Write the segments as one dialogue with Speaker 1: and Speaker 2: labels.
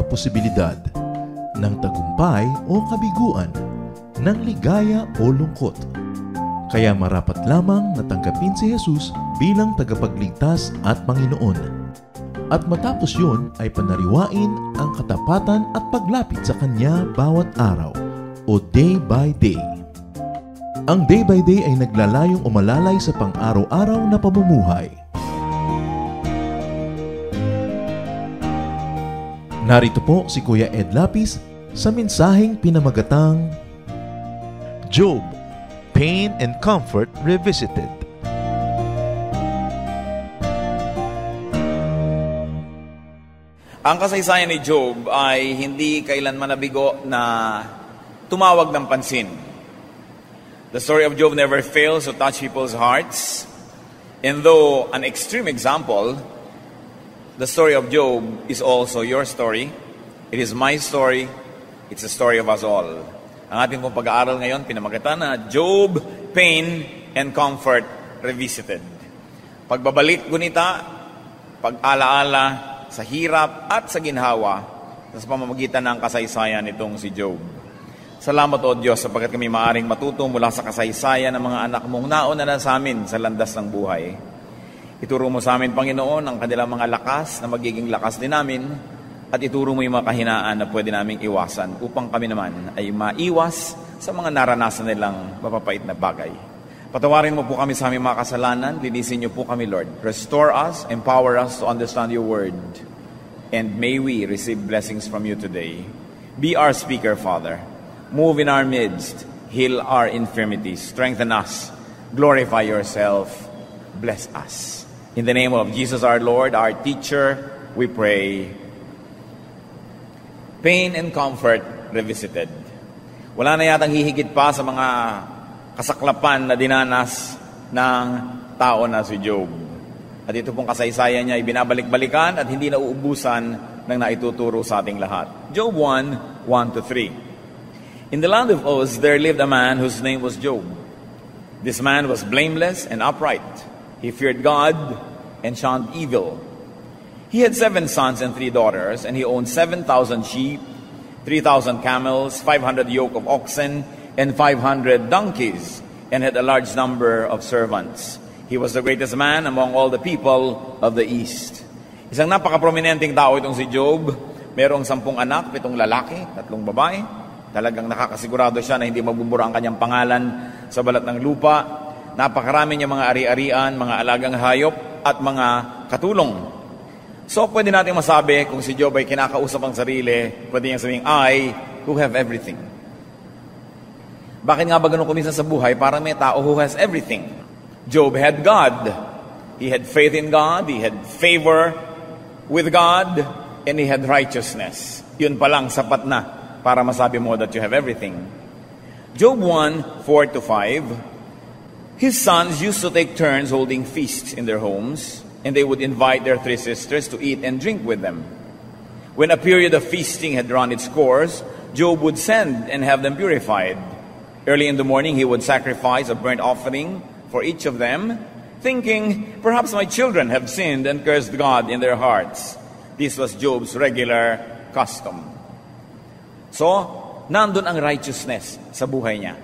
Speaker 1: posibilidad ng tagumpay o kabiguan, ng ligaya o lungkot. Kaya marapat lamang na tanggapin si Jesus bilang tagapagligtas at Panginoon. At matapos yun ay panariwain ang katapatan at paglapit sa Kanya bawat araw o day by day. Ang day by day ay naglalayong umalalay sa pang-araw-araw na pamumuhay. Narito po si Kuya Ed Lapis sa mensaheng pinamagatang Job, Pain and Comfort Revisited.
Speaker 2: Ang kasaysayan ni Job ay hindi kailanman nabigo na tumawag ng pansin. The story of Job never fails to touch people's hearts. And though an extreme example, the story of Job is also your story. It is my story. It's the story of us all. Ang ating pong pag-aaral ngayon, pinamagatan na Job, Pain and Comfort Revisited. Pagbabalik gunita, pag-alaala sa hirap at sa ginhawa sa pamamagitan ng kasaysayan nitong si Job. Salamat o Diyos sapagkat kami maaring matuto mula sa kasaysayan ng mga anak mong nauna na sa amin sa landas ng buhay. Ituro mo sa amin, Panginoon, ang kanilang mga lakas na magiging lakas din namin at ituro mo yung mga kahinaan na pwede naming iwasan upang kami naman ay maiwas sa mga naranasan nilang mapapait na bagay. Patawarin mo po kami sa aming mga kasalanan, linisin niyo po kami, Lord. Restore us, empower us to understand your word, and may we receive blessings from you today. Be our speaker, Father. Move in our midst, heal our infirmities, strengthen us, glorify yourself, bless us. In the name of Jesus our Lord, our teacher, we pray. Pain and Comfort Revisited. Wala na yatang hihigit pa sa mga kasaklapan na dinanas ng tao na si Job. At ito pong kasaysayan niya ay binabalik-balikan at hindi nauubusan ng naituturo sa ating lahat. Job 1, 1-3. In the land of Uz, there lived a man whose name was Job. This man was blameless and upright. He feared God and shunned evil. He had 7 sons and 3 daughters, and he owned 7,000 sheep, 3,000 camels, 500 yoke of oxen, and 500 donkeys, and had a large number of servants. He was the greatest man among all the people of the East. Isang napaka-prominenteng tao itong si Job. Merong 10 anak, 7 lalaki, 3 babae. Talagang nakakasigurado siya na hindi magbubura ang kanyang pangalan sa balat ng lupa. Napakarami niya mga ari-arian, mga alagang hayop, at mga katulong. So, pwede natin masabi, kung si Job ay kinakausap ang sarili, pwede niyang sabihin, I who have everything. Bakit nga ba ganun kuminsan sa buhay? Parang may tao who has everything. Job had God. He had faith in God. He had favor with God. And he had righteousness. Yun palang sapat na para masabi mo that you have everything. Job 1, 4-5. His sons used to take turns holding feasts in their homes, and they would invite their 3 sisters to eat and drink with them. When a period of feasting had run its course, Job would send and have them purified. Early in the morning, he would sacrifice a burnt offering for each of them, thinking, perhaps my children have sinned and cursed God in their hearts. This was Job's regular custom. So, nandun ang righteousness sa buhay niya.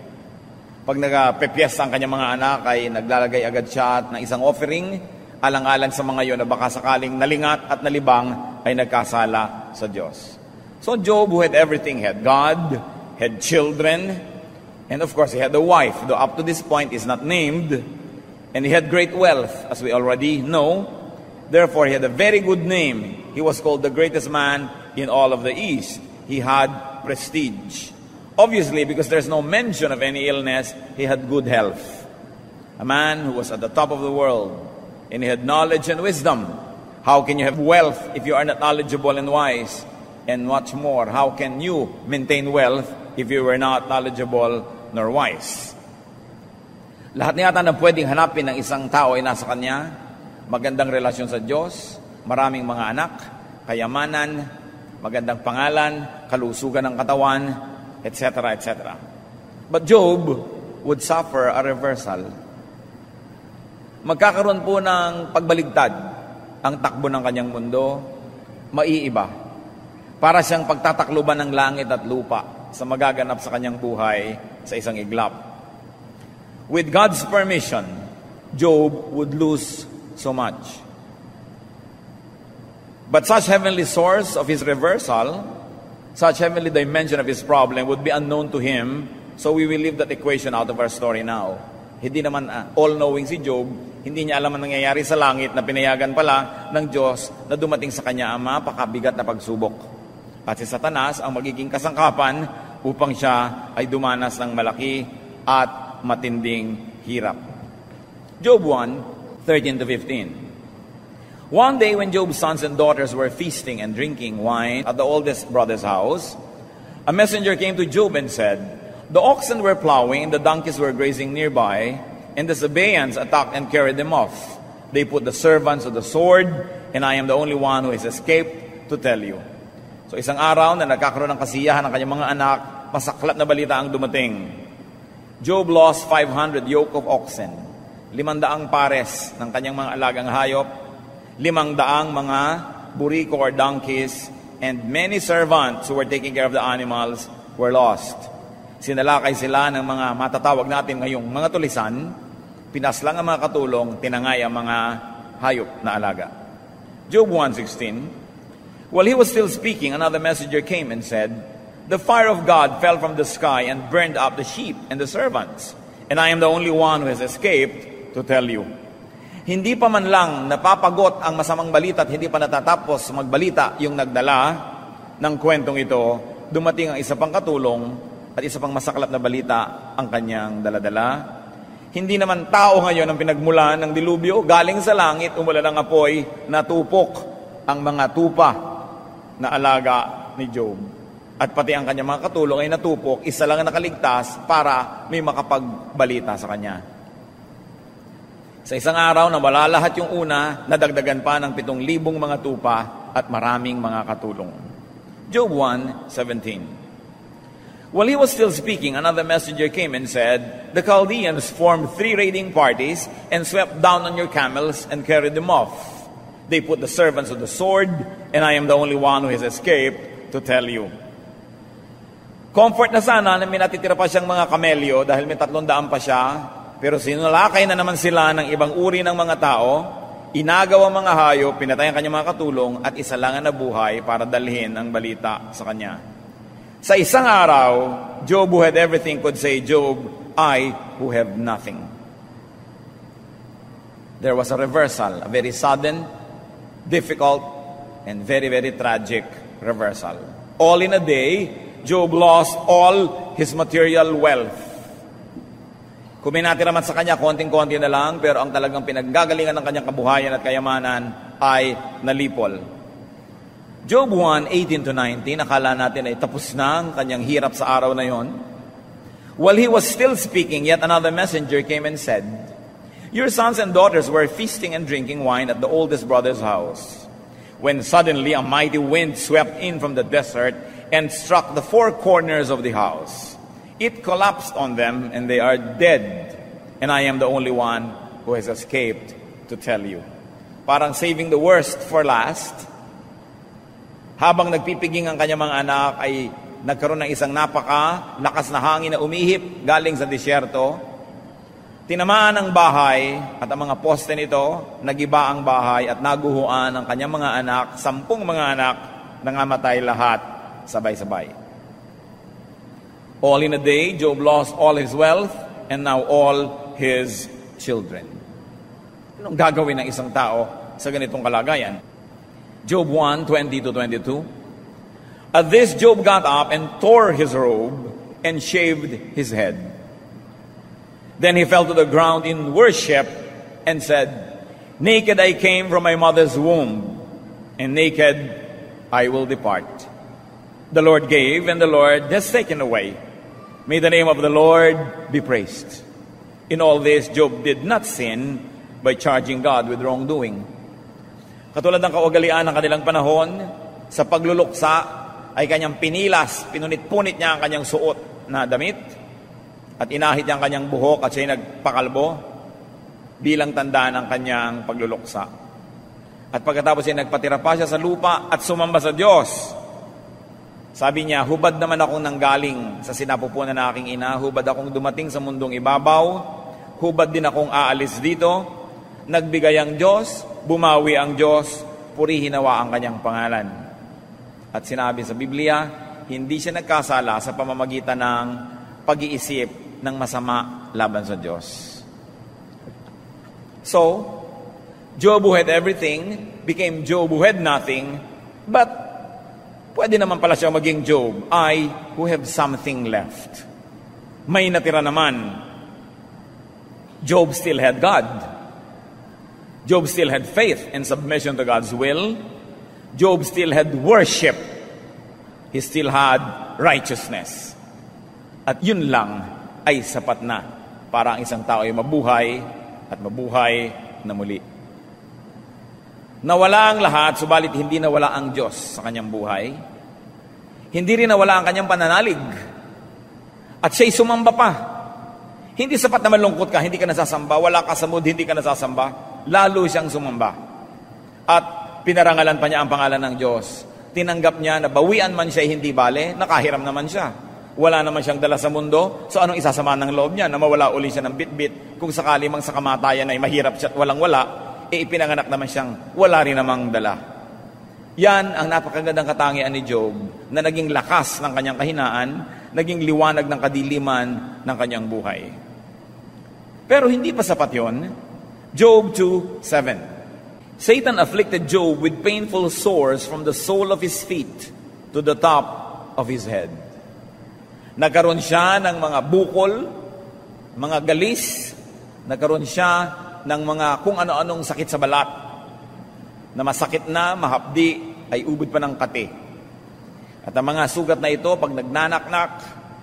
Speaker 2: Pag nagpepiyesta ang kanyang mga anak, ay naglalagay agad siya ng isang offering, alang-alang sa mga yon na baka sakaling nalingat at nalibang ay nagkasala sa Diyos. So, Job, who had everything, had God, had children, and of course, he had a wife, though up to this point is not named, and he had great wealth, as we already know. Therefore, he had a very good name. He was called the greatest man in all of the East. He had prestige. Obviously, because there's no mention of any illness, he had good health. A man who was at the top of the world, and he had knowledge and wisdom. How can you have wealth if you are not knowledgeable and wise? And much more, how can you maintain wealth if you were not knowledgeable nor wise? Lahat na yata na pwedeng hanapin ng isang tao ay nasa kanya. Magandang relasyon sa Diyos, maraming mga anak, kayamanan, magandang pangalan, kalusugan ng katawan, etc., etc. But Job would suffer a reversal. Magkakaroon po ng pagbaligtad ang takbo ng kanyang mundo, maiiba. Para siyang pagtatakluban ng langit at lupa sa magaganap sa kanyang buhay sa isang iglap. With God's permission, Job would lose so much. But such heavenly source of his reversal, such heavenly dimension of his problem would be unknown to him, so we will leave that equation out of our story now. Hindi naman all-knowing si Job, hindi niya alam ang nangyayari sa langit na pinayagan pala ng Diyos na dumating sa kanya ang mapakabigat na pagsubok. At si Satanas ang magiging kasangkapan upang siya ay dumanas ng malaki at matinding hirap. Job 1:13-15. One day when Job's sons and daughters were feasting and drinking wine at the oldest brother's house, a messenger came to Job and said, "The oxen were plowing and the donkeys were grazing nearby, and the Sabaeans attacked and carried them off. They put the servants to the sword, and I am the only one who has escaped to tell you." So isang araw na nagkakaroon ng kasiyahan ng kanyang mga anak, masaklap na balita ang dumating. Job lost 500 yoke of oxen, 500 pares ng kanyang mga alagang hayop, 500 mga buriko or donkeys, and many servants who were taking care of the animals were lost. Sinalakay sila ng mga matatawag natin ngayong mga tulisan, pinaslang ang mga katulong, tinangay ang mga hayop na alaga. Job 1:16. While he was still speaking, another messenger came and said, "The fire of God fell from the sky and burned up the sheep and the servants, and I am the only one who has escaped to tell you." Hindi pa man lang napapagot ang masamang balita at hindi pa natatapos magbalita yung nagdala ng kwentong ito, dumating ang isa pang katulong at isa pang masaklap na balita ang kanyang daladala. Hindi naman tao ngayon ang pinagmulan ng dilubyo, galing sa langit, umulan ng apoy, natupok ang mga tupa na alaga ni Job. At pati ang kanyang mga katulong ay natupok, isa lang ang nakaligtas para may makapagbalita sa kanya. Sa isang araw na wala lahat yung una, nadagdagan pa ng 7,000 mga tupa at maraming mga katulong. Job 1:17. While he was still speaking, another messenger came and said, "The Chaldeans formed 3 raiding parties and swept down on your camels and carried them off. They put the servants to the sword, and I am the only one who has escaped to tell you." Comfort na sana na may natitira pa siyang mga kamelyo dahil may 300 pa siya, pero sinulakay na naman sila ng ibang uri ng mga tao, inagaw ang mga hayop, pinatay ang kanyang mga katulong, at isa lang ang nabuhay para dalhin ang balita sa kanya. Sa isang araw, Job who had everything could say, "Job, I who have nothing." There was a reversal, a very sudden, difficult, and very, very tragic reversal. All in a day, Job lost all his material wealth. Kung may natira man sa kanya, konting-konti na lang, pero ang talagang pinaggagalingan ng kanyang kabuhayan at kayamanan ay nalipol. Job 1:18-19, akala natin ay tapos na ang kanyang hirap sa araw na yon. While he was still speaking, yet another messenger came and said, "Your sons and daughters were feasting and drinking wine at the oldest brother's house, when suddenly a mighty wind swept in from the desert and struck the 4 corners of the house. It collapsed on them, and they are dead, and I am the only one who has escaped to tell you." Parang saving the worst for last. Habang nagpipiging ang kanyang mga anak, ay nagkaroon ng isang napaka-lakas na hangin na umihip galing sa disyerto. Tinamaan ang bahay at ang mga poste nito, nagiba ang bahay at naguhuan ang kanyang mga anak, 10 mga anak, nangamatay lahat sabay-sabay. All in a day, Job lost all his wealth and now all his children. Anong gagawin ng isang tao sa ganitong kalagayan? Job 1:20-22. At this, Job got up and tore his robe and shaved his head. Then he fell to the ground in worship and said, "Naked I came from my mother's womb, and naked I will depart. The Lord gave, and the Lord has taken away. May the name of the Lord be praised." In all this, Job did not sin by charging God with wrongdoing. Katulad ng kaugalian ng kanilang panahon, sa pagluluksa ay kanyang pinilas, pinunit-punit niya ang kanyang suot na damit, at inahit niya ang kanyang buhok at siya'y nagpakalbo bilang tanda ng kanyang pagluluksa. At pagkatapos ay nagpatira pa siya sa lupa at sumamba sa Diyos. Sabi niya, hubad naman akong nanggaling sa sinapupunan ng aking ina, hubad akong dumating sa mundong ibabaw, hubad din akong aalis dito, nagbigay ang Diyos, bumawi ang Diyos, purihin nawa ang kanyang pangalan. At sinabi sa Biblia, hindi siya nagkasala sa pamamagitan ng pag-iisip ng masama laban sa Diyos. So, Job who had everything became Job who had nothing, but pwede naman pala siya maging Job, I who have something left. May natira naman. Job still had God. Job still had faith and submission to God's will. Job still had worship. He still had righteousness. At yun lang ay sapat na para ang isang tao ay mabuhay at mabuhay na muli. Nawala ang lahat, subalit hindi nawala ang Diyos sa kanyang buhay. Hindi rin nawala ang kanyang pananalig. At siya'y sumamba pa. Hindi sapat na malungkot ka, hindi ka nasasamba. Wala ka sa mood, hindi ka nasasamba. Lalo siyang sumamba. At pinarangalan pa niya ang pangalan ng Diyos. Tinanggap niya na bawian man siya hindi bale, nakahiram naman siya. Wala naman siyang dala sa mundo, so anong isasama ng loob niya na mawala uli siya ng bitbit? Kung sakali mang sa kamatayan ay mahirap siya at walang-wala, ipinanganak naman siyang wala rin namang dala. Yan ang napakagandang katangian ni Job na naging lakas ng kanyang kahinaan, naging liwanag ng kadiliman ng kanyang buhay. Pero hindi pa sapat yon. Job 2:7. Satan afflicted Job with painful sores from the sole of his feet to the top of his head. Nagkaroon siya ng mga bukol, mga galis, nagkaroon siya ng mga kung ano-anong sakit sa balat, na masakit na, mahapdi, ay ubod pa ng kati. At ang mga sugat na ito, pag nagnanaknak,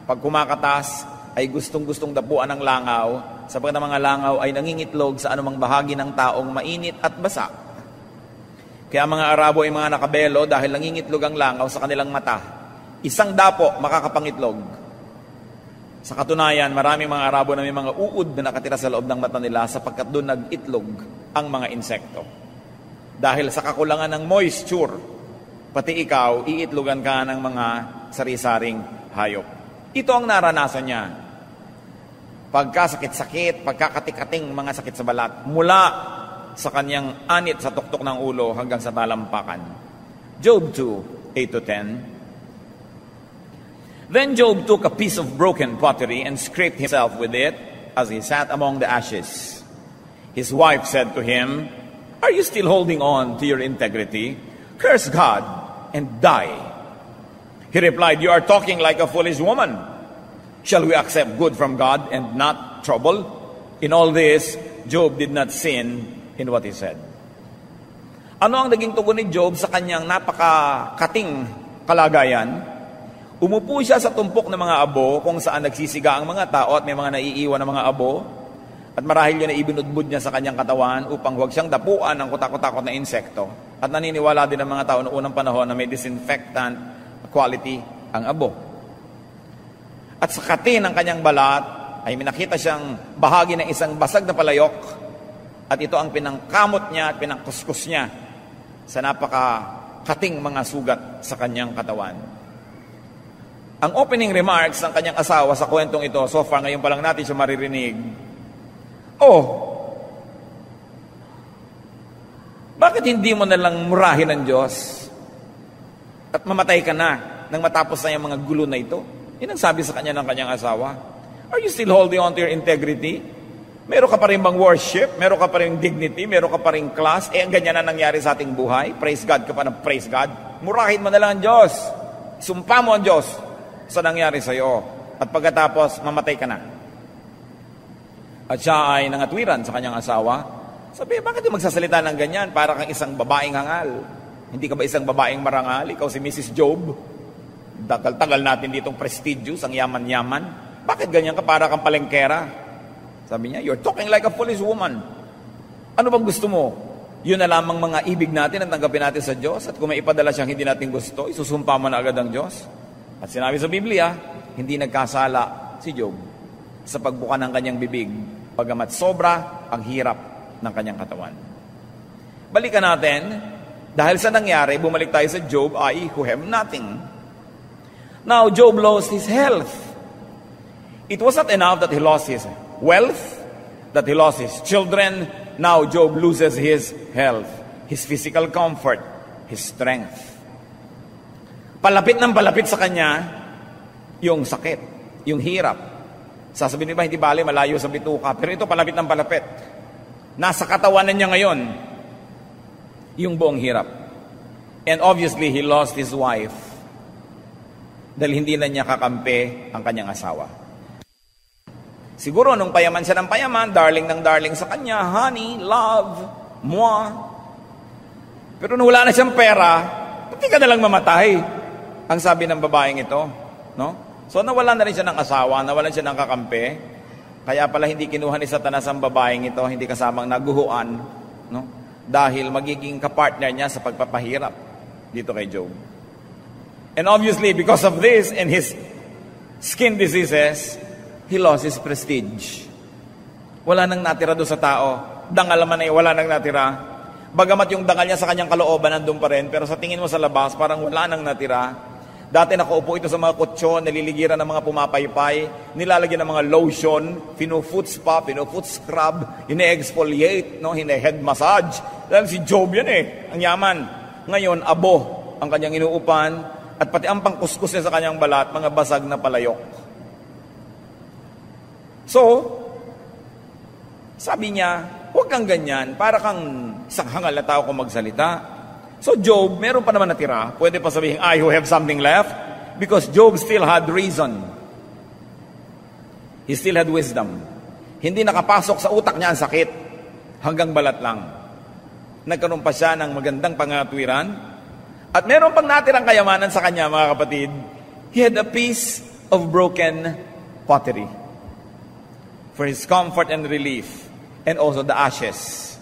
Speaker 2: pag kumakatas, ay gustong-gustong dapuan ng langaw, sapagkat ang mga langaw ay nangingitlog sa anumang bahagi ng taong mainit at basa. Kaya mga Arabo ay mga nakabelo dahil nangingitlog ang langaw sa kanilang mata. Isang dapo makakapangitlog. Sa katunayan, maraming mga Arabo na may mga uod na nakatira sa loob ng mata nila sapagkat doon nag-itlog ang mga insekto. Dahil sa kakulangan ng moisture, pati ikaw, iitlogan ka ng mga sari-saring hayop. Ito ang naranasan niya. Pagkasakit-sakit, pagkakatik-kating mga sakit sa balat, mula sa kanyang anit sa tuktok ng ulo hanggang sa talampakan. Job 2:8-10. Then Job took a piece of broken pottery and scraped himself with it as he sat among the ashes. His wife said to him, "Are you still holding on to your integrity? Curse God and die." He replied, "You are talking like a foolish woman. Shall we accept good from God and not trouble?" In all this, Job did not sin in what he said. Ano ang naging tugon ni Job sa kanyang napakakating kalagayan? Umupo siya sa tumpok ng mga abo kung saan nagsisiga ang mga tao at may mga naiiwan ng mga abo. At marahil yun na ibinudbud niya sa kanyang katawan upang huwag siyang dapuan ng kutakot-takot na insekto. At naniniwala din ang mga tao noong unang panahon na may disinfectant quality ang abo. At sa kati ng kanyang balat ay minakita siyang bahagi ng isang basag na palayok. At ito ang pinangkamot niya at pinangkuskus niya sa napakakating mga sugat sa kanyang katawan. Ang opening remarks ng kanyang asawa sa kwentong ito, so far ngayon pa lang natin siya maririnig, bakit hindi mo na lang murahin ang Diyos at mamatay ka na nang matapos na yung mga gulo na ito? Yan ang sabi sa kanya ng kanyang asawa. Are you still holding on to your integrity? Meron ka pa rin bang worship? Meron ka pa rin dignity? Meron ka pa rin class? Ang ganyan na nangyari sa ating buhay? Praise God ka pa ng praise God? Murahin mo na lang ang Diyos. Sumpa mo ang Diyos sa nangyari sa iyo. At pagkatapos, mamatay ka na. At siya ay nangatwiran sa kanyang asawa. Sabi, bakit yung magsasalita ng ganyan? Para kang isang babaeng hangal. Hindi ka ba isang babaeng marangal? Ikaw si Mrs. Job. Tagal-tagal natin ditong prestigious, ang yaman-yaman. Bakit ganyan ka? Para kang palengkera. Sabi niya, you're talking like a foolish woman. Ano bang gusto mo? Yun na lamang mga ibig natin ang tanggapin natin sa Diyos. At kung may ipadala siyang hindi natin gusto, isusumpa mo na agad ang Diyos. At sinabi sa Biblia, hindi nagkasala si Job sa pagbuka ng kanyang bibig, bagamat sobra ang hirap ng kanyang katawan. Balikan natin, dahil sa nangyari, bumalik tayo sa Job, who have nothing. Now, Job lost his health. It was not enough that he lost his wealth, that he lost his children. Now, Job loses his health, his physical comfort, his strength. Palapit ng palapit sa kanya yung sakit, yung hirap. Sasabihin ba, hindi bali, malayo sa bituka. Pero ito, palapit ng palapit. Nasa katawanan niya ngayon yung buong hirap. And obviously, he lost his wife dahil hindi na niya kakampi ang kanyang asawa. Siguro, nung payaman siya ng payaman, darling ng darling sa kanya, honey, love, moi. Pero nung wala na siyang pera, pati ka nalang mamatay. Ang sabi ng babaeng ito, no? So nawalan na rin siya ng asawa, nawalan siya ng kakampi. Kaya pala hindi kinuha ni Satanas ang babaeng ito, hindi kasamang naguhuan, no? Dahil magiging kapartner niya sa pagpapahirap dito kay Job. And obviously, because of this and his skin diseases, he lost his prestige. Wala nang natira doon sa tao. Dangal man ay wala nang natira. Bagamat yung dangal niya sa kanyang kalooban nandun pa rin, pero sa tingin mo sa labas, parang wala nang natira. Dati nakaupo ito sa mga kutsyon, naliligiran ng mga pumapaypay, nilalagyan ng mga lotion, fino-foot spa, fino-foot scrub, hine-exfoliate, no? Hine-head massage. Dahil si Job yan ang yaman. Ngayon, abo ang kanyang inuupan, at pati ang pangkuskus niya sa kanyang balat, mga basag na palayok. So, sabi niya, huwag kang ganyan, para kang sakhangal na tao kung magsalita. So Job, meron pa naman natira. Pwede pa sabihin, I who have something left. Because Job still had reason. He still had wisdom. Hindi nakapasok sa utak niya ang sakit. Hanggang balat lang. Nagkaroon pa siya ng magandang pangatwiran. At meron pang natirang kayamanan sa kanya, mga kapatid. He had a piece of broken pottery. For his comfort and relief. And also the ashes.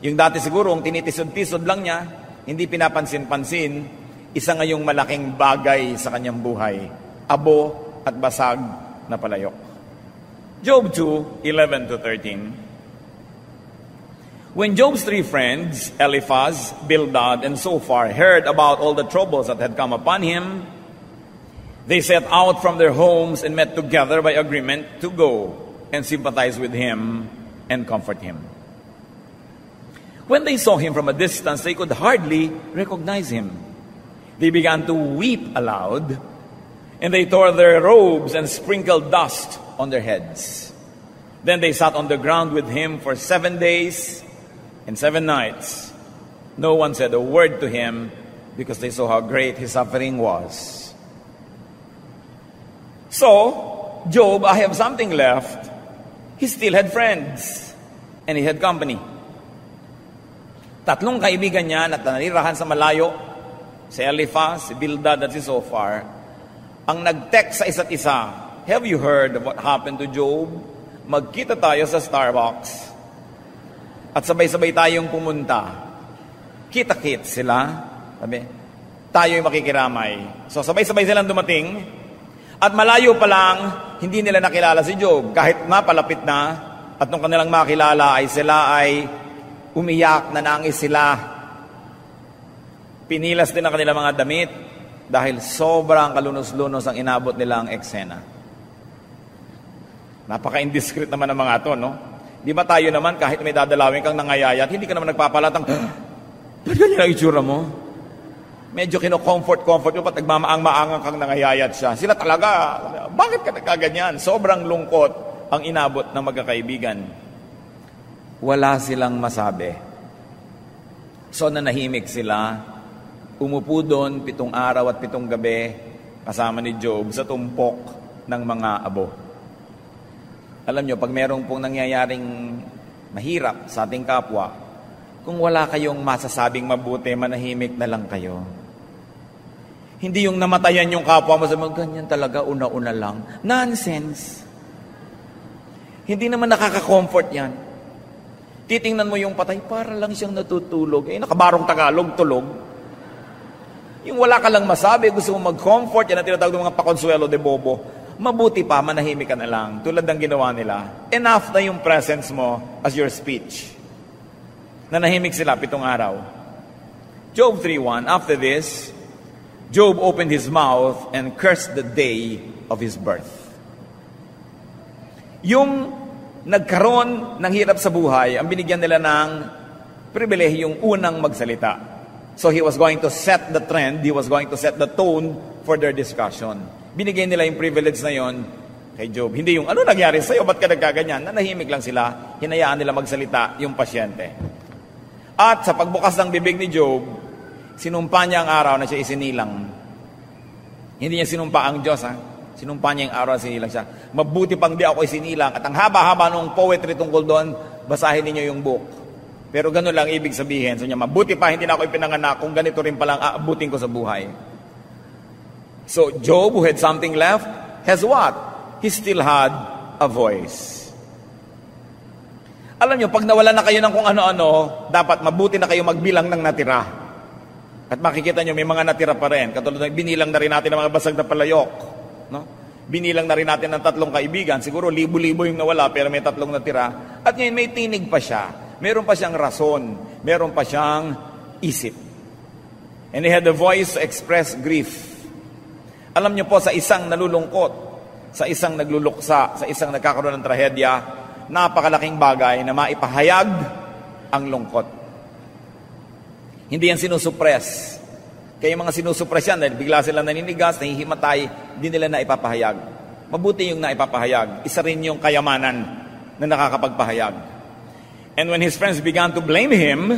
Speaker 2: Yung dati siguro, ang tinitisod-tisod lang niya, hindi pinapansin-pansin, isa ngayong malaking bagay sa kanyang buhay. Abo at basag na palayok. Job 2:11-13. When Job's three friends, Eliphaz, Bildad, and Zophar, heard about all the troubles that had come upon him, they set out from their homes and met together by agreement to go and sympathize with him and comfort him. When they saw him from a distance, they could hardly recognize him. They began to weep aloud, and they tore their robes and sprinkled dust on their heads. Then they sat on the ground with him for 7 days and 7 nights. No one said a word to him because they saw how great his suffering was. So, Job, I have something left. He still had friends, and he had company. Tatlong kaibigan niya na nanirahan sa malayo, si Eliphaz, si Bildad, at si Zophar, ang nag-text sa isa't isa, have you heard of what happened to Job? Magkita tayo sa Starbucks. At sabay-sabay tayong pumunta. Kita-kit sila. Sabi, tayo'y makikiramay. So sabay-sabay silang dumating. At malayo pa lang, hindi nila nakilala si Job. Kahit napalapit na, at nung kanilang makilala ay sila ay umiyak, nanangis sila. Pinilas din ang kanilang mga damit dahil sobrang kalunos-lunos ang inabot nilang eksena. Napaka-indiscreet naman ng mga ito, no? Di ba tayo naman, kahit may dadalawin kang nangayayat, hindi ka naman nagpapalatang, ba't ganyan ang itsura mo? Medyo kino-comfort mo, pat nagmamaang-maangang kang nangayayat siya. Sila talaga, bakit ka nagkaganyan? Sobrang lungkot ang inabot ng magkakaibigan. Wala silang masabi. So nanahimik sila, umupo doon 7 araw at 7 gabi kasama ni Job sa tumpok ng mga abo. Alam nyo, pag merong pong nangyayaring mahirap sa ating kapwa, kung wala kayong masasabing mabuti, manahimik na lang kayo. Hindi yung namatayan yung kapwa mo, sabi, ganyan talaga, una-una lang. Nonsense. Hindi naman nakaka-comfort yan. Titingnan mo yung patay, para lang siyang natutulog. Nakabarong Tagalog, tulog. Yung wala ka lang masabi, gusto mo mag-comfort, yan ang tinatawag ng mga pakonsuelo de bobo. Mabuti pa, manahimik ka na lang, tulad ng ginawa nila. Enough na yung presence mo as your speech. Nanahimik sila 7 araw. Job 3:1, after this, Job opened his mouth and cursed the day of his birth. Yung nagkaroon ng hirap sa buhay, ang binigyan nila ng pribilehiyong unang magsalita. So he was going to set the trend, he was going to set the tone for their discussion. Binigyan nila yung privilege na yon kay Job. Hindi yung, ano nangyari sa'yo, ba't ka nagkaganyan? Nanahimik lang sila, hinayaan nila magsalita yung pasyente. At sa pagbukas ng bibig ni Job, sinumpa niya ang araw na siya isinilang. Hindi niya sinumpa ang Diyos, ha? Sinumpa niya yung araw na sinilang siya. Mabuti pang di ako isinilang. At ang haba-haba nung poetry tungkol doon, basahin ninyo yung book. Pero ganun lang ibig sabihin. So niya, mabuti pa, hindi na ako ipinanganak. Kung ganito rin palang aabutin ko sa buhay. So Job, who had something left, has what? He still had a voice. Alam nyo, pag nawala na kayo ng kung ano-ano, dapat mabuti na kayo magbilang ng natira. At makikita nyo, may mga natira pa rin. Katulad ng binilang na rin natin ng mga basag na palayok. No? Binilang na rin natin ng 3 kaibigan. Siguro libo-libo yung nawala, pero may 3 natira. At ngayon may tinig pa siya. Meron pa siyang rason. Meron pa siyang isip. And he had a voice to express grief. Alam nyo po, sa isang nalulungkot, sa isang nagluluksa, sa isang nagkakaroon ng trahedya, napakalaking bagay na maipahayag ang lungkot. Hindi yan sinusuppress. Kaya yung mga sinusuppress yan, dahil bigla silang naninigas, nahihimatay, hindi nila na ipapahayag. Mabuti yung naipapahayag. Isa rin yung kayamanan na nakakapagpahayag. And when his friends began to blame him,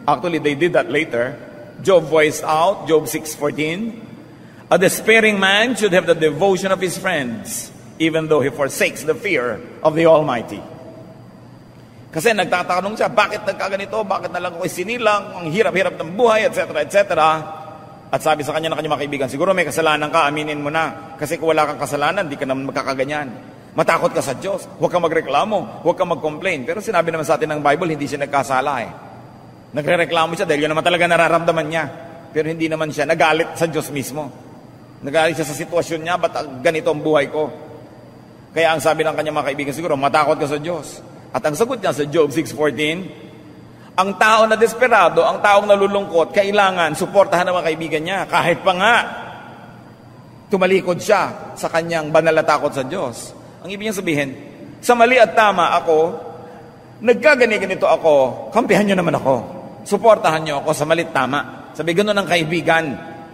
Speaker 2: actually they did that later, Job voiced out, Job 6:14, a despairing man should have the devotion of his friends, even though he forsakes the fear of the Almighty. Kasi nagtatanong siya, bakit nagkaganito? Bakit na lang ako isinilang? Ang hirap-hirap ng buhay, etc., etc. At sabi sa kanya ng kanyang mga kaibigan, siguro may kasalanan ka, aminin mo na. Kasi kung wala kang kasalanan, di ka naman magkakaganyan. Matakot ka sa Diyos. Huwag kang magreklamo. Huwag kang mag-complain. Pero sinabi naman sa atin ng Bible, hindi siya nagkasala eh. Nagre-reklamo siya dahil yun naman talaga nararamdaman niya. Pero hindi naman siya nagalit sa Diyos mismo. Nagalit siya sa sitwasyon niya, ba't ganito ang buhay ko? Kaya ang sabi ng kanyang mga kaibigan, siguro matakot ka sa Diyos. At ang sagot niya sa Job 6:14, ang tao na desperado, ang taong nalulungkot, kailangan suportahan ng mga kaibigan niya. Kahit pa nga, tumalikod siya sa kanyang banal na takot sa Diyos. Ang ibig niya sabihin, sa mali at tama ako, nagkaganito ako, kampihan niyo naman ako. Suportahan niyo ako sa mali at tama. Sabi, gano'n ang kaibigan.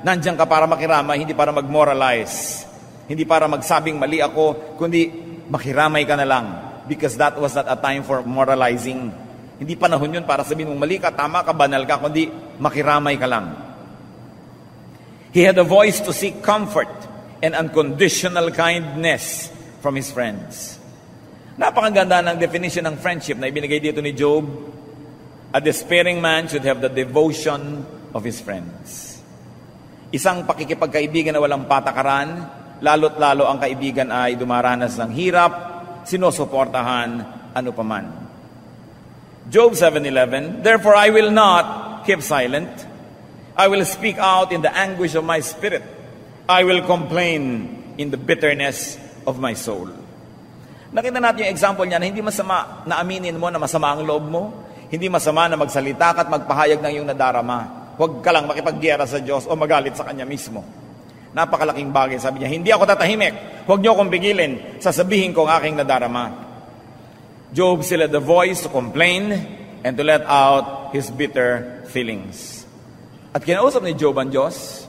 Speaker 2: Nandiyan ka para makiramay, hindi para mag-moralize. Hindi para magsabing mali ako, kundi makiramay ka na lang. Because that was not a time for moralizing. Hindi panahon yun para sabihin mong mali ka, tama ka, banal ka, kundi makiramay ka lang. He had a voice to seek comfort and unconditional kindness from his friends. Napakaganda ng definition ng friendship na ibinigay dito ni Job. A despairing man should have the devotion of his friends. Isang pakikipagkaibigan na walang patakaran, lalo't lalo ang kaibigan ay dumaranas ng hirap, sinusuportahan, ano paman. Job 7:11, therefore I will not keep silent. I will speak out in the anguish of my spirit. I will complain in the bitterness of my soul. Nakita natin yung example niya na hindi masama na aminin mo na masama ang loob mo. Hindi masama na magsalita ka at magpahayag ng iyong nadarama. Huwag ka lang makipaggiyera sa Diyos o magalit sa Kanya mismo. Napakalaking bagay. Sabi niya, hindi ako tatahimik. Huwag niyo akong pigilin. Sasabihin ko ang aking nadarama. Job still had the voice to complain and to let out his bitter feelings. At kinausap ni Job ang Diyos.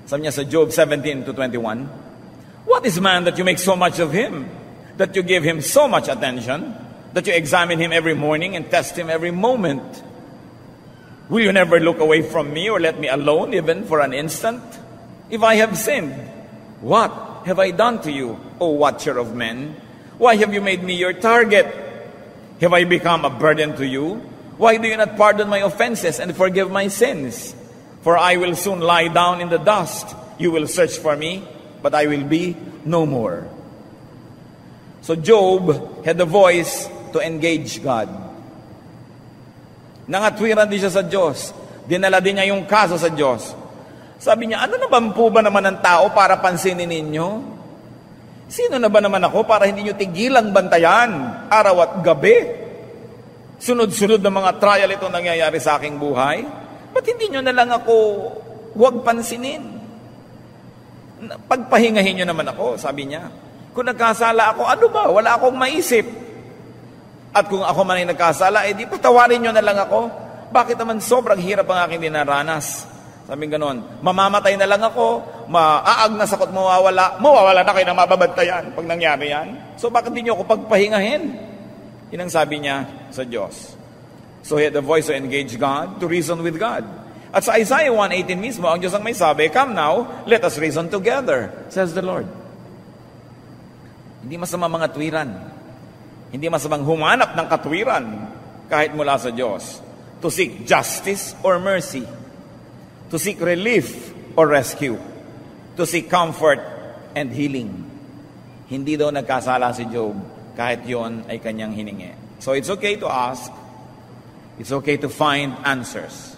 Speaker 2: Sabi niya sa Job 17:21, what is man that you make so much of him? That you give him so much attention? That you examine him every morning and test him every moment? Will you never look away from me or let me alone even for an instant? If I have sinned, what have I done to you, O watcher of men? Why have you made me your target? Have I become a burden to you? Why do you not pardon my offenses and forgive my sins? For I will soon lie down in the dust. You will search for me, but I will be no more. So Job had the voice to engage God. Nangatwiran din siya sa Diyos. Dinala din niya yung kaso sa Diyos. Sabi niya, ano na ba po ba naman ang tao para pansinin ninyo? Sino na ba naman ako para hindi nyo tigilang bantayan araw at gabi? Sunod-sunod na mga trial ito nangyayari sa aking buhay. Ba't hindi nyo na lang ako huwag pansinin? Pagpahingahin nyo naman ako, sabi niya. Kung nagkasala ako, ano ba? Wala akong maisip. At kung ako man ay nagkasala, di patawarin nyo na lang ako. Bakit naman sobrang hirap ang aking dinaranas? Sabi ganon, mamamatay na lang ako, maaagnas ako't mawawala na kayo ng mababantayan pag nangyari yan. So bakit di nyo ako pagpahingahin? Yun ang sabi niya sa Diyos. So he had the voice to engage God, to reason with God. At sa Isaiah 1:18 mismo, ang Diyos ang may sabi, "Come now, let us reason together," says the Lord. Hindi masama mga tuwiran. Hindi masamang humanap ng katwiran kahit mula sa Diyos. To seek justice or mercy. To seek relief or rescue. To seek comfort and healing. Hindi daw nagkasala si Job kahit yon ay kanyang hiningi. So it's okay to ask. It's okay to find answers.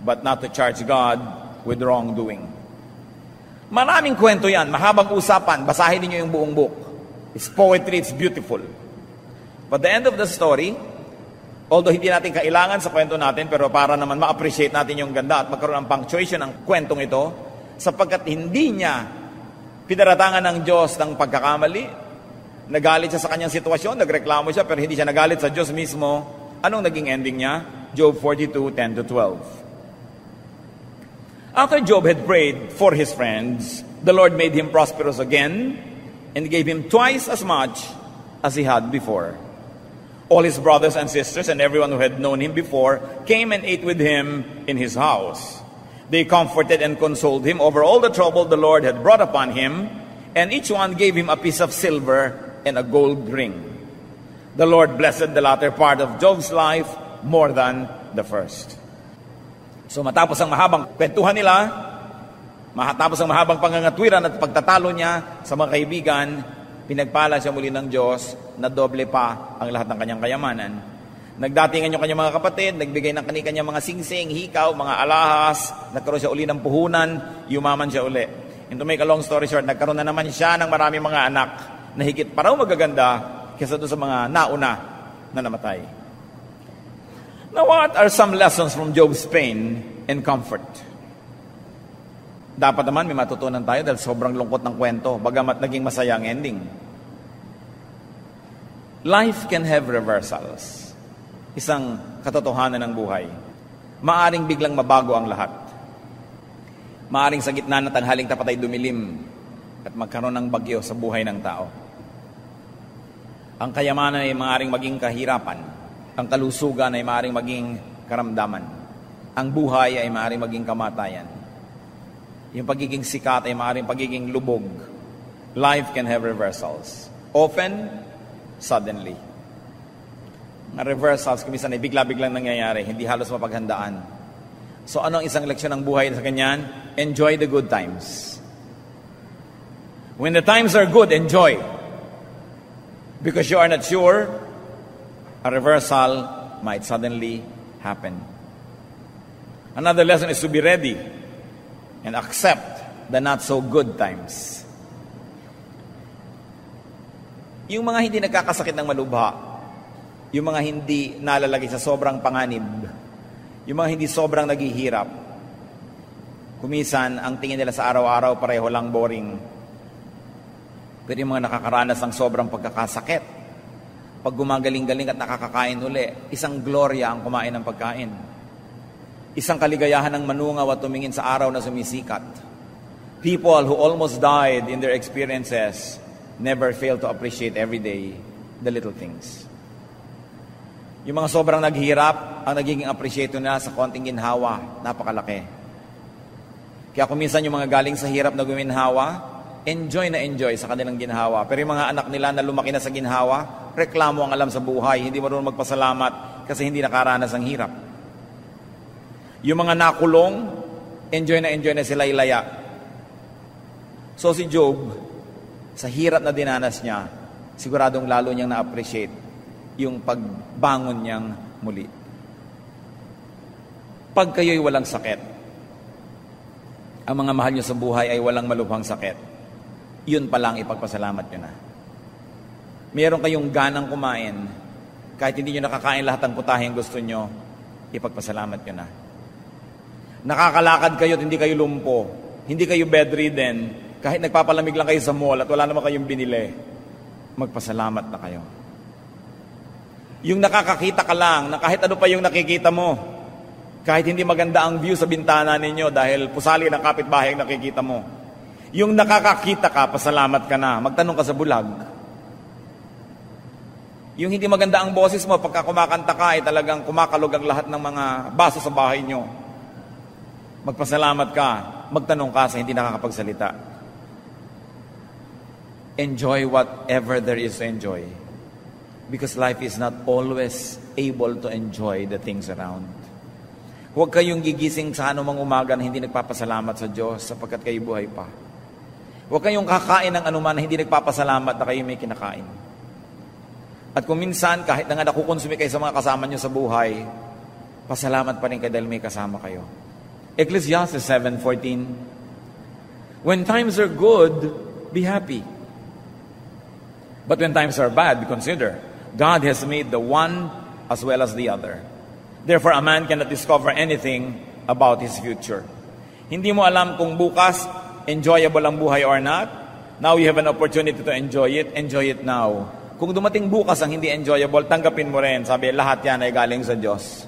Speaker 2: But not to charge God with wrongdoing. Maraming kwento yan, mahabang usapan, basahin niyo yung buong book. It's poetry, it's beautiful. But the end of the story, although hindi natin kailangan sa kwento natin, pero para naman ma-appreciate natin yung ganda at magkaroon ng punctuation ng kwentong ito, sapagkat hindi niya pinaratangan ng Diyos ng pagkakamali, nagalit siya sa kanyang sitwasyon, nagreklamo siya, pero hindi siya nagalit sa Diyos mismo. Anong naging ending niya? Job 42:10-12. After Job had prayed for his friends, the Lord made him prosperous again and gave him twice as much as he had before. All his brothers and sisters and everyone who had known him before came and ate with him in his house. They comforted and consoled him over all the trouble the Lord had brought upon him, and each one gave him a piece of silver and a gold ring. The Lord blessed the latter part of Job's life more than the first. So matapos ang mahabang kwentuhan nila, matapos ang mahabang pangangatwiran at pagtatalo niya sa mga kaibigan, pinagpala siya muli ng Diyos na doble pa ang lahat ng kanyang kayamanan. Nagdatingan yung kanyang mga kapatid, nagbigay ng kanyang mga singsing, hikaw, mga alahas, nagkaroon siya uli ng puhunan, yumaman siya uli. And to make a long story short, nagkaroon na naman siya ng maraming mga anak na higit pa raw magaganda kaysa doon sa mga nauna na namatay. Now, what are some lessons from Job's pain and comfort? Dapat naman may matutunan tayo dahil sobrang lungkot ng kwento, bagamat naging masaya ang ending. Life can have reversals. Isang katotohanan ng buhay. Maaring biglang mabago ang lahat. Maaring sa gitna ng tanghaling tapat ay dumilim at magkaroon ng bagyo sa buhay ng tao. Ang kayamanan ay maaring maging kahirapan. Ang kalusugan ay maaaring maging karamdaman. Ang buhay ay maaaring maging kamatayan. Yung pagiging sikat ay maaaring pagiging lubog. Life can have reversals. Often, suddenly. Ang reversals, kumisan ay bigla-biglang nangyayari, hindi halos mapaghandaan. So ano ang isang leksyon ng buhay sa ganyan? Enjoy the good times. When the times are good, enjoy. Because you are not sure, a reversal might suddenly happen. Another lesson is to be ready and accept the not so good times. Yung mga hindi nagkakasakit ng malubha, yung mga hindi nalalagay sa sobrang panganib, yung mga hindi sobrang naghihirap, kumisan ang tingin nila sa araw-araw pareho lang boring. Pero yung mga nakakaranas ng sobrang pagkakasakit, pag gumagaling-galing at nakakakain uli, isang gloria ang kumain ng pagkain. Isang kaligayahan ng manungaw at tumingin sa araw na sumisikat. People who almost died in their experiences never fail to appreciate every day the little things. Yung mga sobrang naghihirap, ang nagiging appreciate nila sa konting ginhawa, napakalaki. Kaya kung minsan yung mga galing sa hirap na guminhawa, enjoy na enjoy sa kanilang ginhawa. Pero yung mga anak nila na lumaki na sa ginhawa, reklamo ang alam sa buhay, hindi marunong magpasalamat kasi hindi nakaranas ng hirap. Yung mga nakulong, enjoy na sila ilaya. So si Job, sa hirap na dinanas niya, siguradong lalo niyang na-appreciate yung pagbangon niyang muli. Pag kayo'y walang sakit, ang mga mahal niyo sa buhay ay walang malubhang sakit, yun palang ipagpasalamat niyo na. Meron kayong ganang kumain, kahit hindi nyo nakakain lahat ng putaheng gusto nyo, ipagpasalamat nyo na. Nakakalakad kayo at hindi kayo lumpo, hindi kayo bedridden, kahit nagpapalamig lang kayo sa mall at wala naman kayong binili, magpasalamat na kayo. Yung nakakakita ka lang, na kahit ano pa yung nakikita mo, kahit hindi maganda ang view sa bintana ninyo dahil pusali ng kapitbahay ang nakikita mo, yung nakakakita ka, pasalamat ka na. Magtanong ka sa bulag. Yung hindi maganda ang boses mo, pagka kumakanta ka, ay talagang kumakalog ang lahat ng mga baso sa bahay nyo. Magpasalamat ka, magtanong ka sa hindi nakakapagsalita. Enjoy whatever there is to enjoy. Because life is not always able to enjoy the things around. Huwag kayong gigising sa anumang umaga na hindi nagpapasalamat sa Diyos sapagkat kayo buhay pa. Huwag kayong kakain ng anuman na hindi nagpapasalamat na kayo may kinakain. At kung minsan, kahit na nga nakukonsumi kayo sa mga kasama nyo sa buhay, pasalamat pa rin kayo dahil may kasama kayo. Ecclesiastes 7:14, when times are good, be happy. But when times are bad, consider, God has made the one as well as the other. Therefore, a man cannot discover anything about his future. Hindi mo alam kung bukas, enjoyable ang buhay or not. Now you have an opportunity to enjoy it now. Kung dumating bukas ang hindi enjoyable, tanggapin mo rin. Sabi, lahat yan ay galing sa Diyos.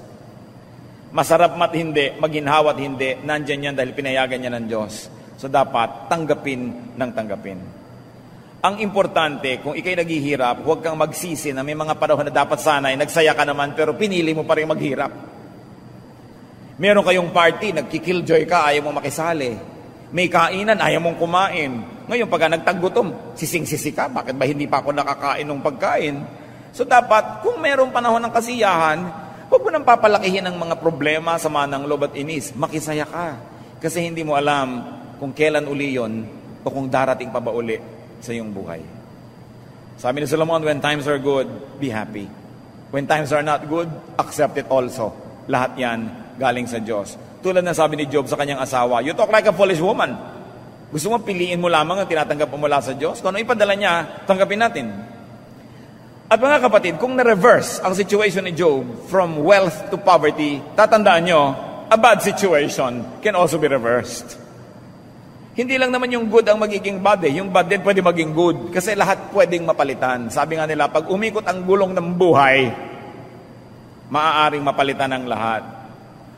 Speaker 2: Masarap mat hindi, maginhawat hindi, nandyan yan dahil pinayagan niya ng Diyos. So dapat tanggapin ng tanggapin. Ang importante, kung ikay naghihirap, huwag kang magsisi na may mga panahon na dapat sanay, nagsaya ka naman, pero pinili mo pa rin maghirap. Meron kayong party, nagkikilljoy ka, ayaw mong makisali. May kainan, ayaw mong kumain. Ngayon, pagka nagtagutom, sising-sisi ka, bakit ba hindi pa ako nakakain ng pagkain? So dapat, kung meron panahon ng kasiyahan, huwag mo nang papalakihin ang mga problema, sama ng loob at inis. Makisaya ka. Kasi hindi mo alam kung kailan uli yun o kung darating pa ba uli sa iyong buhay. Sabi ni Solomon, when times are good, be happy. When times are not good, accept it also. Lahat yan galing sa Diyos. Tulad ng sabi ni Job sa kanyang asawa, you talk like a foolish woman. Gusto mo piliin mo lamang ang tinatanggap mo mula sa Diyos? Kung ano ipadala niya, tanggapin natin. At mga kapatid, kung na-reverse ang situation ni Job from wealth to poverty, tatandaan nyo, a bad situation can also be reversed. Hindi lang naman yung good ang magiging bad eh. Yung bad din pwede maging good. Kasi lahat pwedeng mapalitan. Sabi nga nila, pag umikot ang gulong ng buhay, maaaring mapalitan ang lahat.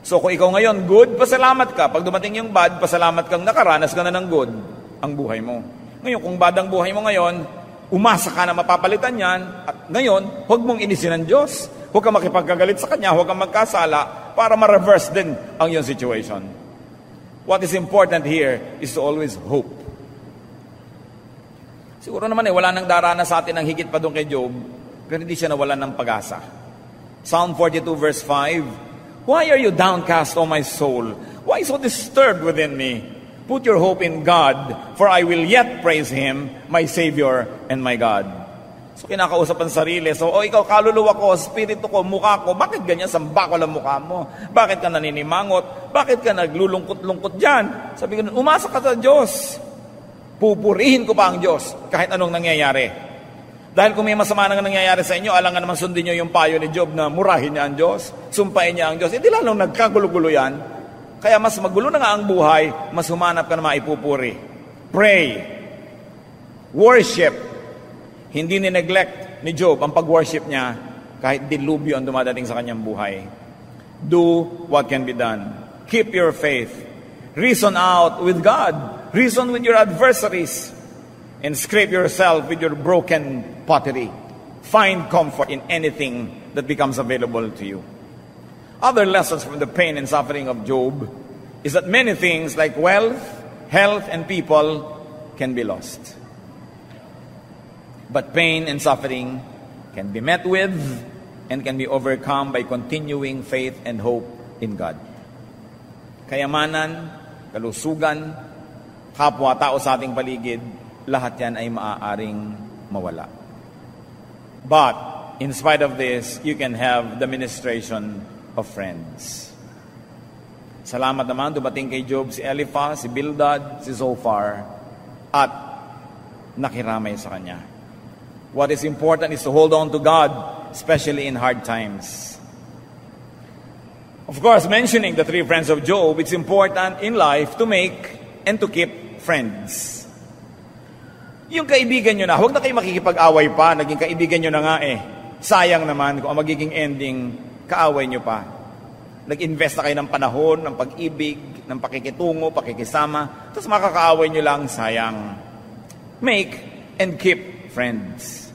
Speaker 2: So kung ikaw ngayon good, pasalamat ka. Pag dumating yung bad, pasalamat kang nakaranas ka na ng good ang buhay mo. Ngayon, kung bad ang buhay mo ngayon, umasa ka na mapapalitan yan. At ngayon, huwag mong inisin ng Diyos. Huwag kang makipagkagalit sa Kanya, huwag kang magkasala para ma-reverse din ang iyong situation. What is important here is to always hope. Siguro naman wala nang darana sa atin ang higit pa doon kay Job, pero hindi siya nawalan ng pag-asa. Psalm 42 verse 5, why are you downcast, O my soul? Why so disturbed within me? Put your hope in God, for I will yet praise Him, my Savior and my God. So kinakausap ang sarili. So, ikaw, kaluluwa ko, spirito ko, mukha ko, bakit ganyan samba ko lang mukha mo? Bakit ka naninimangot? Bakit ka naglulungkot-lungkot dyan? Sabi ko, umasa ka sa Diyos. Pupurihin ko pa ang Diyos kahit anong nangyayari. Dahil kung may masama nang nangyayari sa inyo, alangan naman sundin nyo yung payo ni Job na murahin niya ang Diyos, sumpain niya ang Diyos. Hindi lalong nagkagulo-gulo yan. Kaya mas magulo na nga ang buhay, mas humanap ka na maipupuri. Pray. Worship. Hindi ni-neglect ni Job ang pag-worship niya kahit dilubyo ang dumadating sa kanyang buhay. Do what can be done. Keep your faith. Reason out with God. Reason with your adversaries. And scrape yourself with your broken pottery. Find comfort in anything that becomes available to you. Other lessons from the pain and suffering of Job is that many things like wealth, health, and people can be lost. But pain and suffering can be met with and can be overcome by continuing faith and hope in God. Kayamanan, kalusugan, kapwa-tao sa ating paligid, lahat yan ay maaaring mawala. But, in spite of this, you can have the ministration of friends. Salamat naman, dumating kay Job si Eliphaz, si Bildad, si Zophar, at nakiramay sa kanya. What is important is to hold on to God, especially in hard times. Of course, mentioning the three friends of Job, it's important in life to make and to keep friends. Yung kaibigan nyo na, huwag na kayo makikipag-away pa, naging kaibigan nyo na nga eh. Sayang naman kung ang magiging ending, kaaway nyo pa. Nag-invest na kayo ng panahon, ng pag-ibig, ng pakikitungo, pakikisama, tapos makakaaway nyo lang, sayang. Make and keep friends.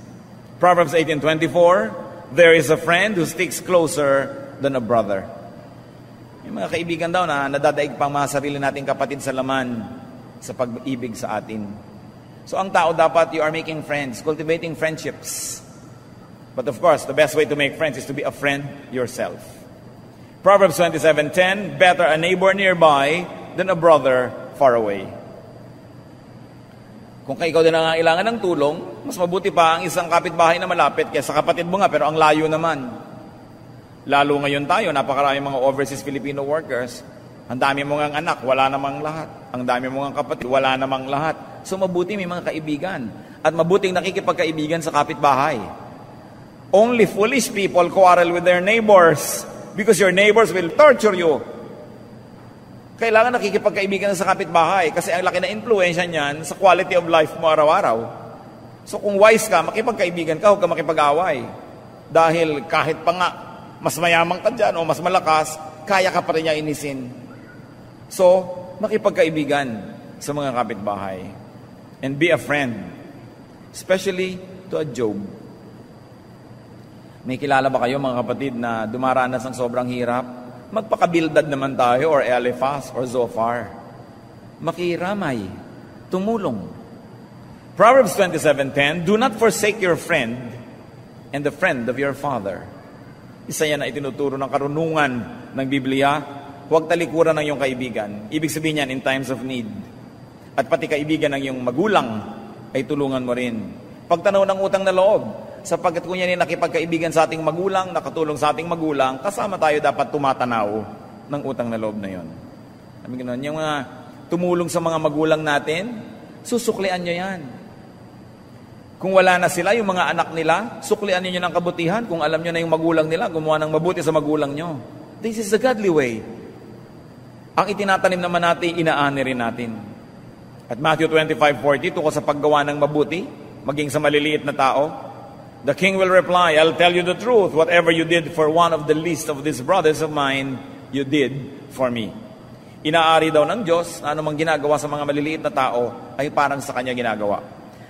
Speaker 2: Proverbs 18:24, there is a friend who sticks closer than a brother. Yung mga kaibigan daw na nadadaig pang mga sarili nating kapatid sa laman sa pag-ibig sa atin. So ang tao dapat, you are making friends, cultivating friendships. But of course, the best way to make friends is to be a friend yourself. Proverbs 27:10, better a neighbor nearby than a brother far away. Kung ikaw din nangangailangan ng tulong, mas mabuti pa ang isang kapitbahay na malapit kaysa kapatid mo nga pero ang layo naman. Lalo ngayon tayo, napakaraming mga overseas Filipino workers. Ang dami mo ngang anak, wala namang lahat. Ang dami mo ngang kapatid, wala namang lahat. So mabuti may mga kaibigan. At mabuting nakikipagkaibigan sa kapitbahay. Only foolish people quarrel with their neighbors because your neighbors will torture you. Kailangan nakikipagkaibigan sa kapitbahay kasi ang laki na influensya niyan sa quality of life mo araw-araw. So kung wise ka, makipagkaibigan ka, huwag ka makipag-away. Dahil kahit pa nga, mas mayamang ka dyan o mas malakas, kaya ka pa rin niya inisin. So, makipagkaibigan sa mga kapitbahay. And be a friend. Especially to a Job. May kilala ba kayo mga kapatid na dumaranas ng sobrang hirap? Magpakabildad naman tayo or Eliphaz or Zophar. Makiramay. Tumulong. Proverbs 27:10, do not forsake your friend and the friend of your father. Isa yan na itinuturo ng karunungan ng Biblia. Huwag talikuran ng iyong kaibigan. Ibig sabihin yan in times of need. At pati kaibigan ng iyong magulang ay tulungan mo rin. Pagtanaw ng utang na loob, sapagkat kung yan ay nakipagkaibigan sa ating magulang, nakatulong sa ating magulang, kasama tayo dapat tumatanaw ng utang na loob na yon. Sabi ganoon, yung mga tumulong sa mga magulang natin, susuklian nyo yan. Kung wala na sila, yung mga anak nila, suklian niyo ng kabutihan. Kung alam nyo na yung magulang nila, gumawa ng mabuti sa magulang nyo. This is the godly way. Ang itinatanim naman natin, inaani rin natin. At Matthew 25:40, tungkol sa paggawa ng mabuti, maging sa maliliit na tao, the king will reply, I'll tell you the truth, whatever you did for one of the least of these brothers of mine, you did for me. Inaari daw ng Diyos na anumang ginagawa sa mga maliliit na tao ay parang sa Kanya ginagawa.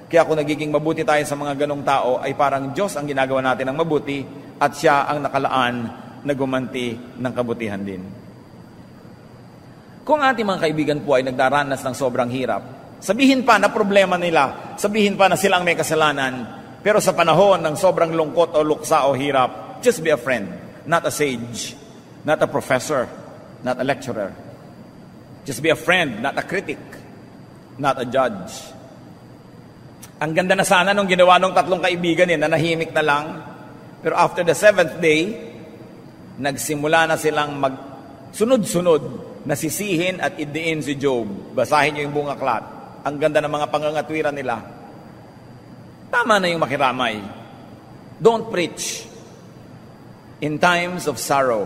Speaker 2: Kaya kung nagiging mabuti tayo sa mga ganong tao, ay parang Diyos ang ginagawa natin ng mabuti at Siya ang nakalaan na gumanti ng kabutihan din. Kung ating mga kaibigan po ay nagdaranas ng sobrang hirap, sabihin pa na problema nila, sabihin pa na silang may kasalanan, pero sa panahon ng sobrang lungkot o luksa o hirap, just be a friend, not a sage, not a professor, not a lecturer. Just be a friend, not a critic, not a judge. Ang ganda na sana nung ginawa nung tatlong kaibigan na nahimik na lang. Pero after the 7th day, nagsimula na silang sunod-sunod na sisihin at idiin si Job. Basahin niyo yung buong aklat. Ang ganda ng mga pangangatwiran nila. Tama na yung makiramay. Don't preach in times of sorrow.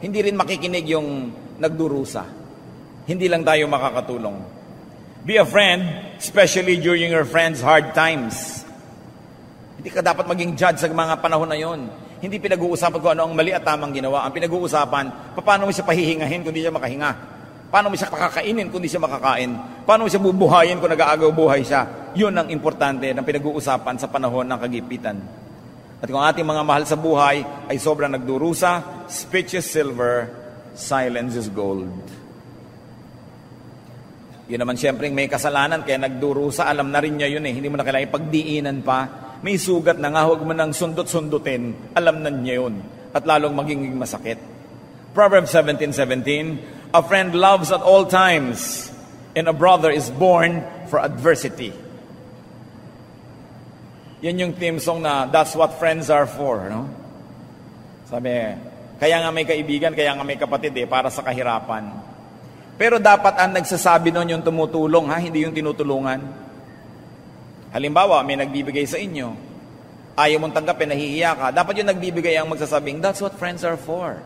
Speaker 2: Hindi rin makikinig yung nagdurusa. Hindi lang tayo makakatulong. Be a friend, especially during your friend's hard times. Hindi ka dapat maging judge sa mga panahon na yon. Hindi pinag-uusapan kung ano ang mali at tamang ginawa. Ang pinag-uusapan, paano mo siya pahihingahin kung di siya makahinga? Paano mo siya pakakainin kung di siya makakain? Paano mo siya bubuhayin kung nag-aagaw buhay siya? Yun ang importante ng pinag-uusapan sa panahon ng kagipitan. At kung ating mga mahal sa buhay ay sobrang nagdurusa, speech is silver, silence is gold. Yun naman siyempre may kasalanan, kaya nagdurusa, alam na rin niya yun hindi mo na kailangan pagdiinan pa. May sugat na nga, huwag mo nang sundot-sundutin, alam na niya yun, at lalong magiging masakit. Proverbs 17:17, a friend loves at all times, and a brother is born for adversity. Yan yung theme song na, that's what friends are for, no? Sabi, kaya nga may kaibigan, kaya nga may kapatid para sa kahirapan. Pero dapat ang nagsasabi nun yung tumutulong, hindi yung tinutulungan. Halimbawa, may nagbibigay sa inyo. Ayaw mong tanggapin, nahihiya ka. Dapat yung nagbibigay ang magsasabing, that's what friends are for.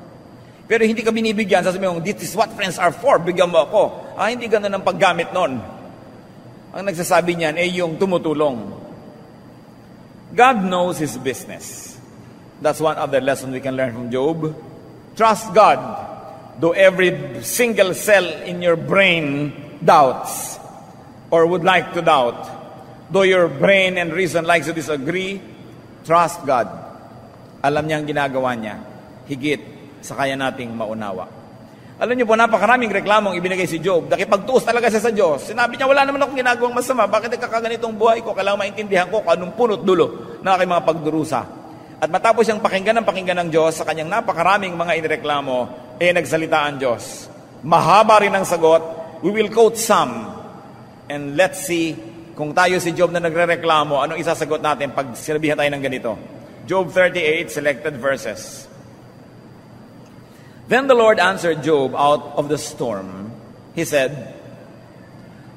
Speaker 2: Pero hindi ka binibigyan, sasabihin mo, this is what friends are for, bigyan mo ako. Hindi ganun ang paggamit nun. Ang nagsasabi niyan ay yung tumutulong. God knows His business. That's one other lesson we can learn from Job. Trust God, though every single cell in your brain doubts or would like to doubt. Though your brain and reason likes to disagree, trust God. Alam niya ang ginagawa niya, higit sa kaya nating maunawa. Alam niyo po, napakaraming reklamong ibinigay si Job. Nakipagtuos talaga siya sa Diyos. Sinabi niya, wala naman akong ginagawang masama. Bakit nagkakaganitong buhay ko? Kailangan maintindihan ko kung anong punot dulo ng aking mga pagdurusa. At matapos siyang pakinggan ng Diyos sa kanyang napakaraming mga inireklamo, nagsalita ang Diyos. Mahaba rin ang sagot. We will quote some. And let's see kung tayo si Job na nagrereklamo, anong isasagot natin pag sinabihan tayo ng ganito. Job 38, selected verses. Then the Lord answered Job out of the storm. He said,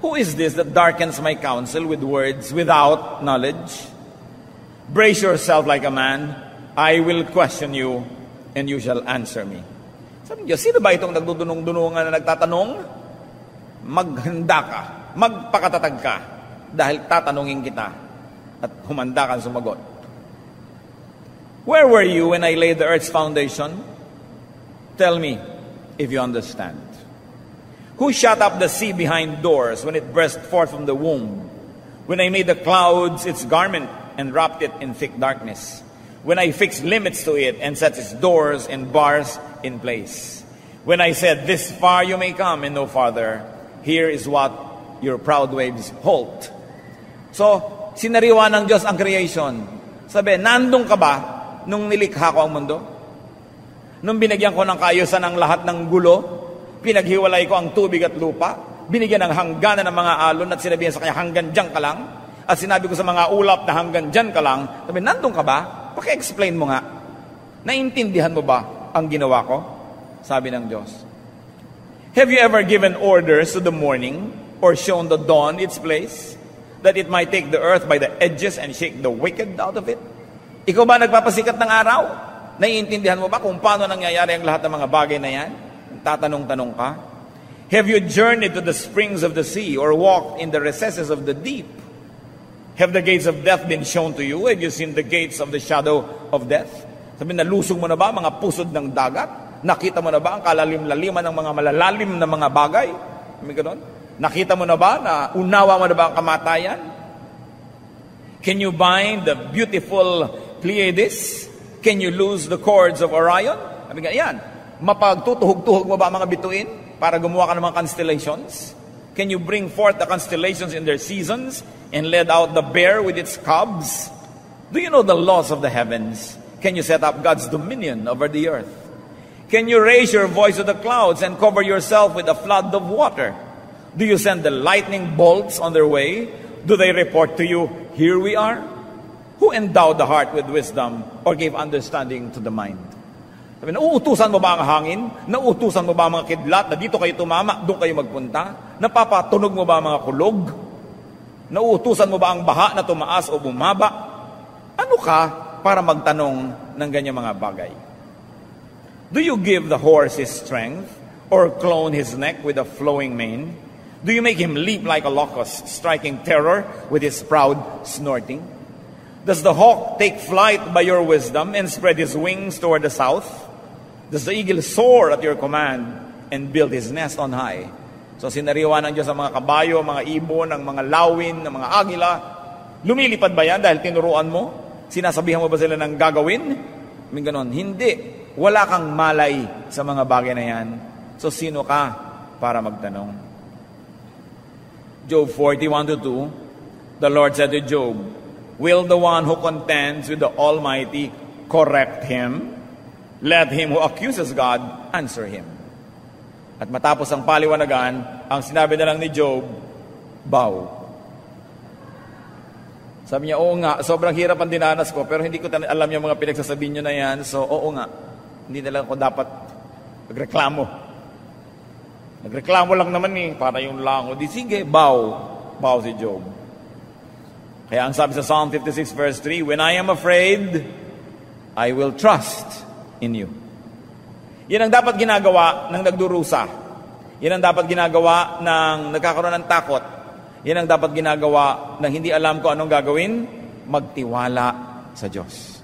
Speaker 2: Who is this that darkens my counsel with words without knowledge? Brace yourself like a man. I will question you, and you shall answer me. Sabi niyo, sino ba itong nagdudunong-dunungan na nagtatanong? Maghanda ka, magpakatatag ka, dahil tatanungin kita, at humanda kang sumagot. Where were you when I laid the earth's foundation? Tell me, if you understand. Who shut up the sea behind doors when it burst forth from the womb? When I made the clouds its garment and wrapped it in thick darkness? When I fixed limits to it and set its doors and bars in place? When I said, this far you may come and no farther, here is what your proud waves halt. So, sinariwa ng Diyos ang creation. Sabi, nandun ka ba nung nilikha ko ang mundo? Nung binigyan ko ng kaayusan ang lahat ng gulo, pinaghiwalay ko ang tubig at lupa, binigyan ng hangganan ng mga alon at sinabihan sa kanya, hanggang dyan ka lang. At sinabi ko sa mga ulap na hanggang dyan ka lang, sabi, nandun ka ba? Paki-explain mo nga. Naintindihan mo ba ang ginawa ko? Sabi ng Diyos. Have you ever given orders to the morning or shown the dawn its place, that it might take the earth by the edges and shake the wicked out of it? Ikaw ba nagpapasikat ng araw? Naiintindihan mo ba kung paano nangyayari ang lahat ng mga bagay na yan? Tatanong-tanong ka. Have you journeyed to the springs of the sea or walked in the recesses of the deep? Have the gates of death been shown to you? Have you seen the gates of the shadow of death? Sabi, nalusong mo na ba mga pusod ng dagat? Nakita mo na ba ang kalalim-laliman ng mga malalalim na mga bagay? Nakita mo na ba na unawa mo na ba ang kamatayan? Can you bind the beautiful Pleiades? Can you loose the cords of Orion? Sabi nga, yan. Mapagtutuhog-tuhog mo ba ang mga bituin para gumawa ka ng mga constellations? Can you bring forth the constellations in their seasons and let out the bear with its cubs? Do you know the laws of the heavens? Can you set up God's dominion over the earth? Can you raise your voice to the clouds and cover yourself with a flood of water? Do you send the lightning bolts on their way? Do they report to you, here we are? Who endowed the heart with wisdom or gave understanding to the mind? Sabi, nauutusan mo ba ang hangin? Nauutusan mo ba ang mga kidlat na dito kayo tumama, doon kayo magpunta? Napapatunog mo ba ang mga kulog? Nauutusan mo ba ang baha na tumaas o bumaba? Ano ka para magtanong ng ganyang mga bagay? Do you give the horse his strength or clone his neck with a flowing mane? Do you make him leap like a locust, striking terror with his proud snorting? Does the hawk take flight by your wisdom and spread his wings toward the south? Does the eagle soar at your command and build his nest on high? So sinariwa ng Diyos ang mga kabayo, mga ibon, ang mga lawin, ang mga agila. Lumilipad ba yan dahil tinuruan mo? Sinasabihan mo ba sila ng gagawin? May ganon. Hindi. Wala kang malay sa mga bagay na yan. So sino ka para magtanong? Job 41:2, the Lord said to Job, will the one who contends with the Almighty correct him? Let him who accuses God answer him. At matapos ang paliwanagan, ang sinabi na lang ni Job, bow. Sabi niya, oo nga, sobrang hirap ang dinanas ko, pero hindi ko alam yung mga pinagsasabihin nyo na yan, so oo nga, hindi na lang ako dapat magreklamo. Nagreklamo lang naman para yung lango. Di sige, bow. Bow si Job. Kaya ang sabi sa Psalm 56 verse 3, when I am afraid, I will trust in you. Yan ang dapat ginagawa ng nagdurusa. Yan ang dapat ginagawa ng nagkakaroon ng takot. Yan ang dapat ginagawa na hindi alam ko anong gagawin, magtiwala sa Diyos.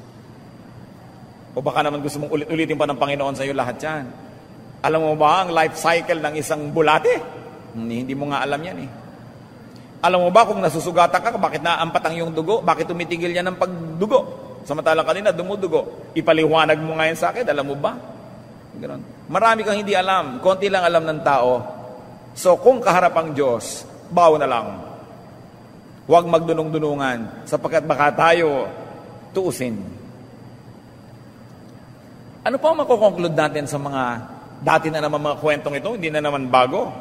Speaker 2: O baka naman gusto mong ulitin pa ng Panginoon sa iyo lahat yan. Alam mo ba ang life cycle ng isang bulate? Hindi mo nga alam yan eh. Alam mo ba kung nasusugatan ka, bakit naampat ang iyong dugo? Bakit tumitigil yan ng pagdugo? Samantalang kanina, dumudugo. Ipaliwanag mo ngayon sa akin, alam mo ba? Ganon. Marami kang hindi alam. Konti lang alam ng tao. So kung kaharap ang Diyos, baw na lang. Huwag magdunong-dunungan sapagkat baka tayo tuusin. Ano pa ang makukonclude natin sa mga dati na naman mga kwentong ito? Hindi na naman bago.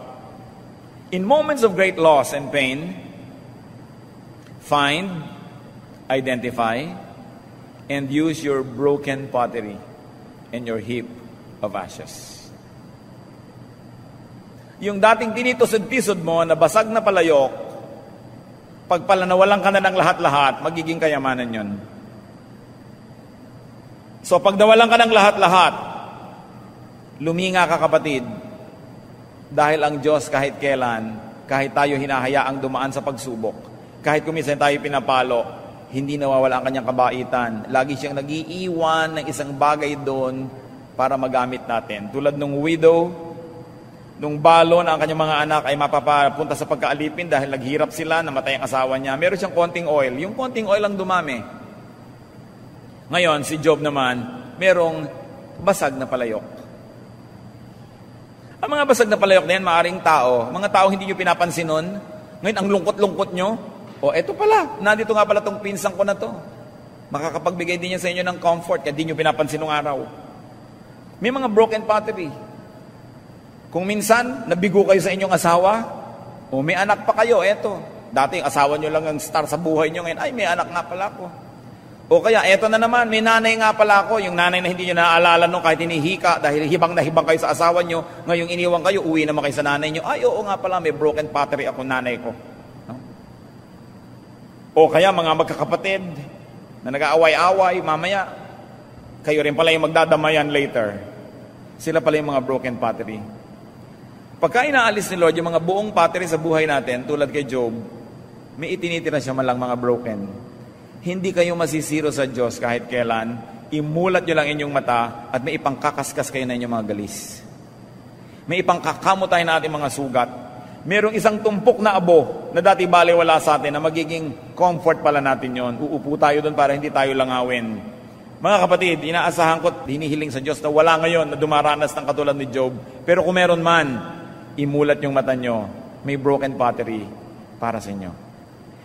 Speaker 2: In moments of great loss and pain, find, identify, and use your broken pottery and your heap of ashes. Yung dating tinitusod-tisod mo na basag na palayok, pag pala nawalan ka na ng lahat-lahat, magiging kayamanan yon. So pag nawalan ka ng lahat-lahat, luminga ka kapatid, dahil ang Diyos kahit kailan, kahit tayo hinahayaang dumaan sa pagsubok, kahit kuminsan tayo pinapalo, hindi nawawala ang kanyang kabaitan. Lagi siyang nag-iiwan ng isang bagay doon para magamit natin. Tulad nung widow, nung balo na ang kanyang mga anak ay mapapunta sa pagkaalipin dahil naghirap sila, namatay ang asawa niya. Meron siyang konting oil. Yung konting oil ang dumami. Ngayon, si Job naman, merong basag na palayok. Ang mga basag na palayok na yan, maaring tao, mga tao hindi nyo pinapansin nun. Ngayon, ang lungkot-lungkot nyo, eto pala, nandito nga pala tong pinsang ko na to. Makakapagbigay din niya sa inyo ng comfort, kaya di nyo pinapansin nung araw. May mga broken pottery. Kung minsan, nabigo kayo sa inyong asawa, o may anak pa kayo, eto. Dati, yung asawa nyo lang ang star sa buhay nyo, ngayon, ay, may anak nga pala ako. O kaya, eto na naman, may nanay nga pala ako, yung nanay na hindi nyo naaalala nung kahit hinihika, dahil hibang na hibang kayo sa asawa nyo, ngayong iniwan kayo, uwi naman kayo sa nanay nyo, ay, oo nga pala, may broken pottery ako, nanay ko. No? O kaya, mga magkakapatid, na nag-aaway-away, mamaya, kayo rin pala yung magdadamayan later. Sila pala yung mga broken pottery. Pagka inaalis ni Lord yung mga buong pottery sa buhay natin, tulad kay Job, may itinitira siya malang mga broken. Hindi kayo masisiro sa Diyos kahit kailan. Imulat nyo lang inyong mata at may ipangkakaskas kayo na inyong mga galis. May ipangkakamot tayo na ating mga sugat. Merong isang tumpok na abo na dati baliwala sa atin na magiging comfort pala natin yon. Uupo tayo doon para hindi tayo langawin. Mga kapatid, inaasahan ko at hinihiling sa Diyos na wala ngayon na dumaranas ng katulad ni Job. Pero kung meron man, imulat yung mata nyo. May broken pottery para sa inyo.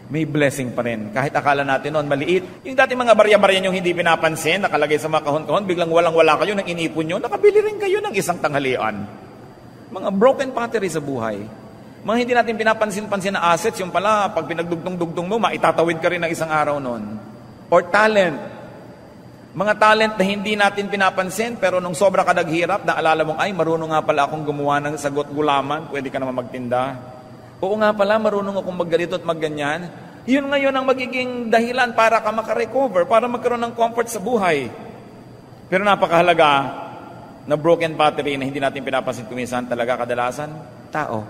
Speaker 2: May blessing pa rin. Kahit akala natin noon maliit. Yung dati mga barya-barya yung hindi pinapansin, nakalagay sa mga kahon-kahon, biglang walang-wala kayo, nang inipon nyo, nakabili rin kayo ng isang tanghalian. Mga broken pottery sa buhay. Mga hindi natin pinapansin-pansin na assets, yung pala, pag pinagdugtong-dugtong mo, maitatawid ka rin ng isang araw noon. Or talent. Mga talent na hindi natin pinapansin, pero nung sobra ka naghirap, naalala mong, ay, marunong nga pala akong gumawa ng sagot gulaman, pwede ka naman magtinda. Oo nga pala, marunong akong magganito at magganyan. Yun ngayon ang magiging dahilan para ka makarecover, para magkaroon ng comfort sa buhay. Pero napakahalaga na broken pottery na hindi natin pinapansin kuminsan talaga kadalasan, tao.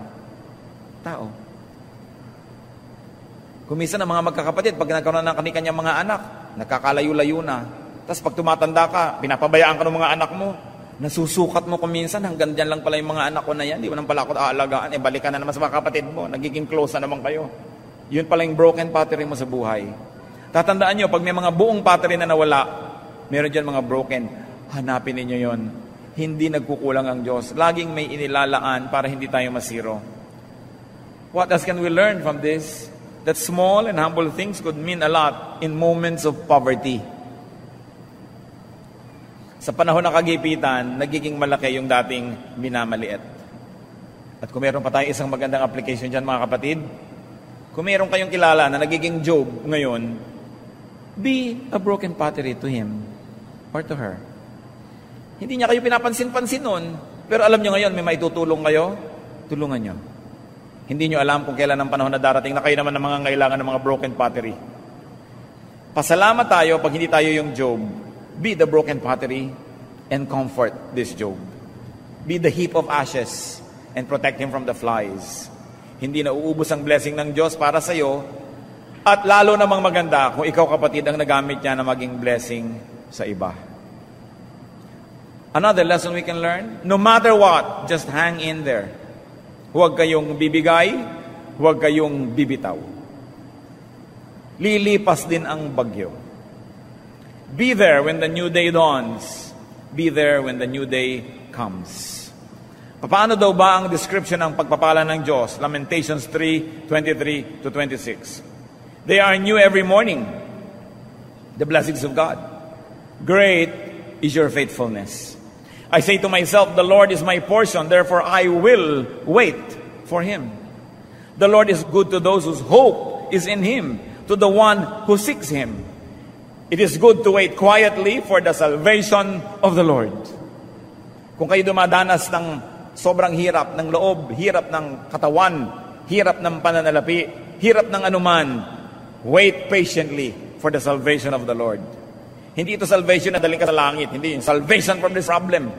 Speaker 2: Tao. Kuminsan ang mga magkakapatid, pag nagkaroon ng kanilang mga anak, nakakalayo-layo na. Tapos pag tumatanda ka, pinapabayaan ka ng mga anak mo. Nasusukat mo kuminsan, hanggang dyan lang pala yung mga anak ko na yan, di mo nang pala ako aalagaan, balikan na naman sa mga kapatid mo, nagiging close na naman kayo. Yun pala yung broken pottery mo sa buhay. Tatandaan nyo, pag may mga buong pottery na nawala, meron dyan mga broken, hanapin ninyo yon. Hindi nagkukulang ang Diyos. Laging may inilalaan para hindi tayo masiro. What else can we learn from this? That small and humble things could mean a lot in moments of poverty. Sa panahon ng kagipitan, nagiging malaki yung dating minamaliit. At kung meron pa tayo isang magandang application dyan, mga kapatid, kung meron kayong kilala na nagiging Job ngayon, be a broken pottery to him or to her. Hindi niya kayo pinapansin-pansin nun, pero alam nyo ngayon, may maitutulong kayo, tulungan nyo. Hindi nyo alam kung kailan ang panahon na darating na kayo naman ang mga kailangan ng mga broken pottery. Pasalamat tayo pag hindi tayo yung Job. Be the broken pottery and comfort this Job. Be the heap of ashes and protect him from the flies. Hindi na uubos ang blessing ng Diyos para sa iyo. At lalo namang maganda kung ikaw, kapatid, ang nagamit niya na maging blessing sa iba. Another lesson we can learn, no matter what, just hang in there. Huwag kayong bibigay, huwag kayong bibitaw. Lilipas din ang bagyo. Be there when the new day dawns. Be there when the new day comes. Paano daw ba ang description ng pagpapala ng Diyos? Lamentations 3:23 to 26. They are new every morning, the blessings of God. Great is your faithfulness. I say to myself, the Lord is my portion, therefore I will wait for Him. The Lord is good to those whose hope is in Him, to the one who seeks Him. It is good to wait quietly for the salvation of the Lord. Kung kayo dumadanas ng sobrang hirap ng loob, hirap ng katawan, hirap ng pananalapi, hirap ng anuman, wait patiently for the salvation of the Lord. Hindi ito salvation na daling ka sa langit. Hindi. Salvation from this problem.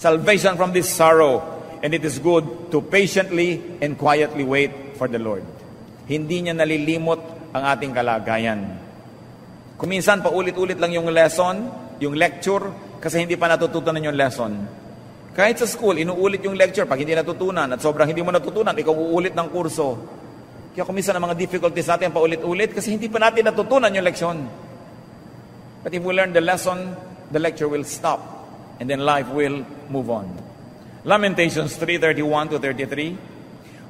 Speaker 2: Salvation from this sorrow. And it is good to patiently and quietly wait for the Lord. Hindi niya nalilimot ang ating kalagayan. Kung minsan paulit-ulit lang yung lesson, yung lecture, kasi hindi pa natututunan yung lesson. Kahit sa school, inuulit yung lecture pag hindi natutunan at sobrang hindi mo natutunan, ikaw uulit ng kurso. Kaya kung minsan ang mga difficulties natin paulit-ulit kasi hindi pa natin natutunan yung leksyon. But if we learn the lesson, the lecture will stop and then life will move on. Lamentations 3:31 to 33.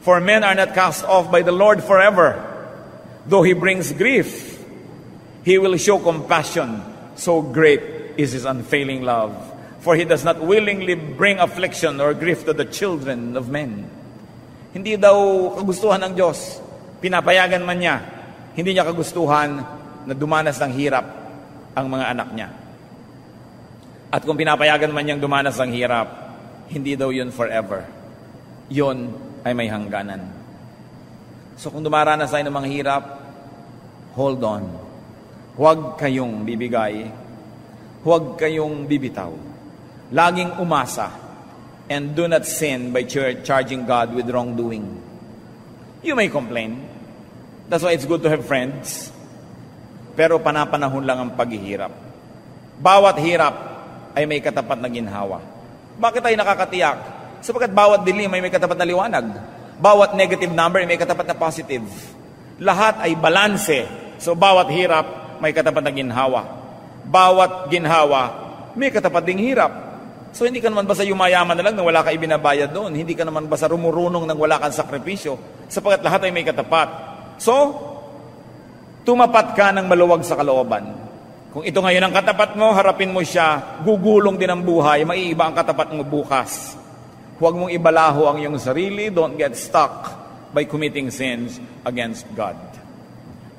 Speaker 2: For men are not cast off by the Lord forever. Though He brings grief, He will show compassion. So great is His unfailing love. For He does not willingly bring affliction or grief to the children of men. Hindi daw kagustuhan ng Diyos. Pinapayagan man niya. Hindi niya kagustuhan na dumanas ng hirap ang mga anak niya. At kung pinapayagan man niyang dumanas ng hirap, hindi daw yun forever. Yun ay may hangganan. So kung dumaranas tayo ng mga hirap, hold on. Huwag kayong bibigay. Huwag kayong bibitaw. Laging umasa. And do not sin by charging God with wrongdoing. You may complain. That's why it's good to have friends. Pero panapanahon lang ang paghihirap. Bawat hirap ay may katapat na ginhawa. Bakit tayo nakakatiyak? Sapagkat bawat dilim ay may katapat na liwanag. Bawat negative number ay may katapat na positive. Lahat ay balanse. So bawat hirap may katapat na ginhawa. Bawat ginhawa may katapat ding hirap. So hindi ka naman basta yumayaman na lang nang wala ka ibinabayad doon. Hindi ka naman basta rumurunong nang wala kang sakripisyo. Sapagkat lahat ay may katapat. So, tumapat ka ng maluwag sa kalooban. Kung ito ngayon ang katapat mo, harapin mo siya, gugulong din ang buhay, maiiba ang katapat mo bukas. Huwag mong ibalaho ang iyong sarili, don't get stuck by committing sins against God.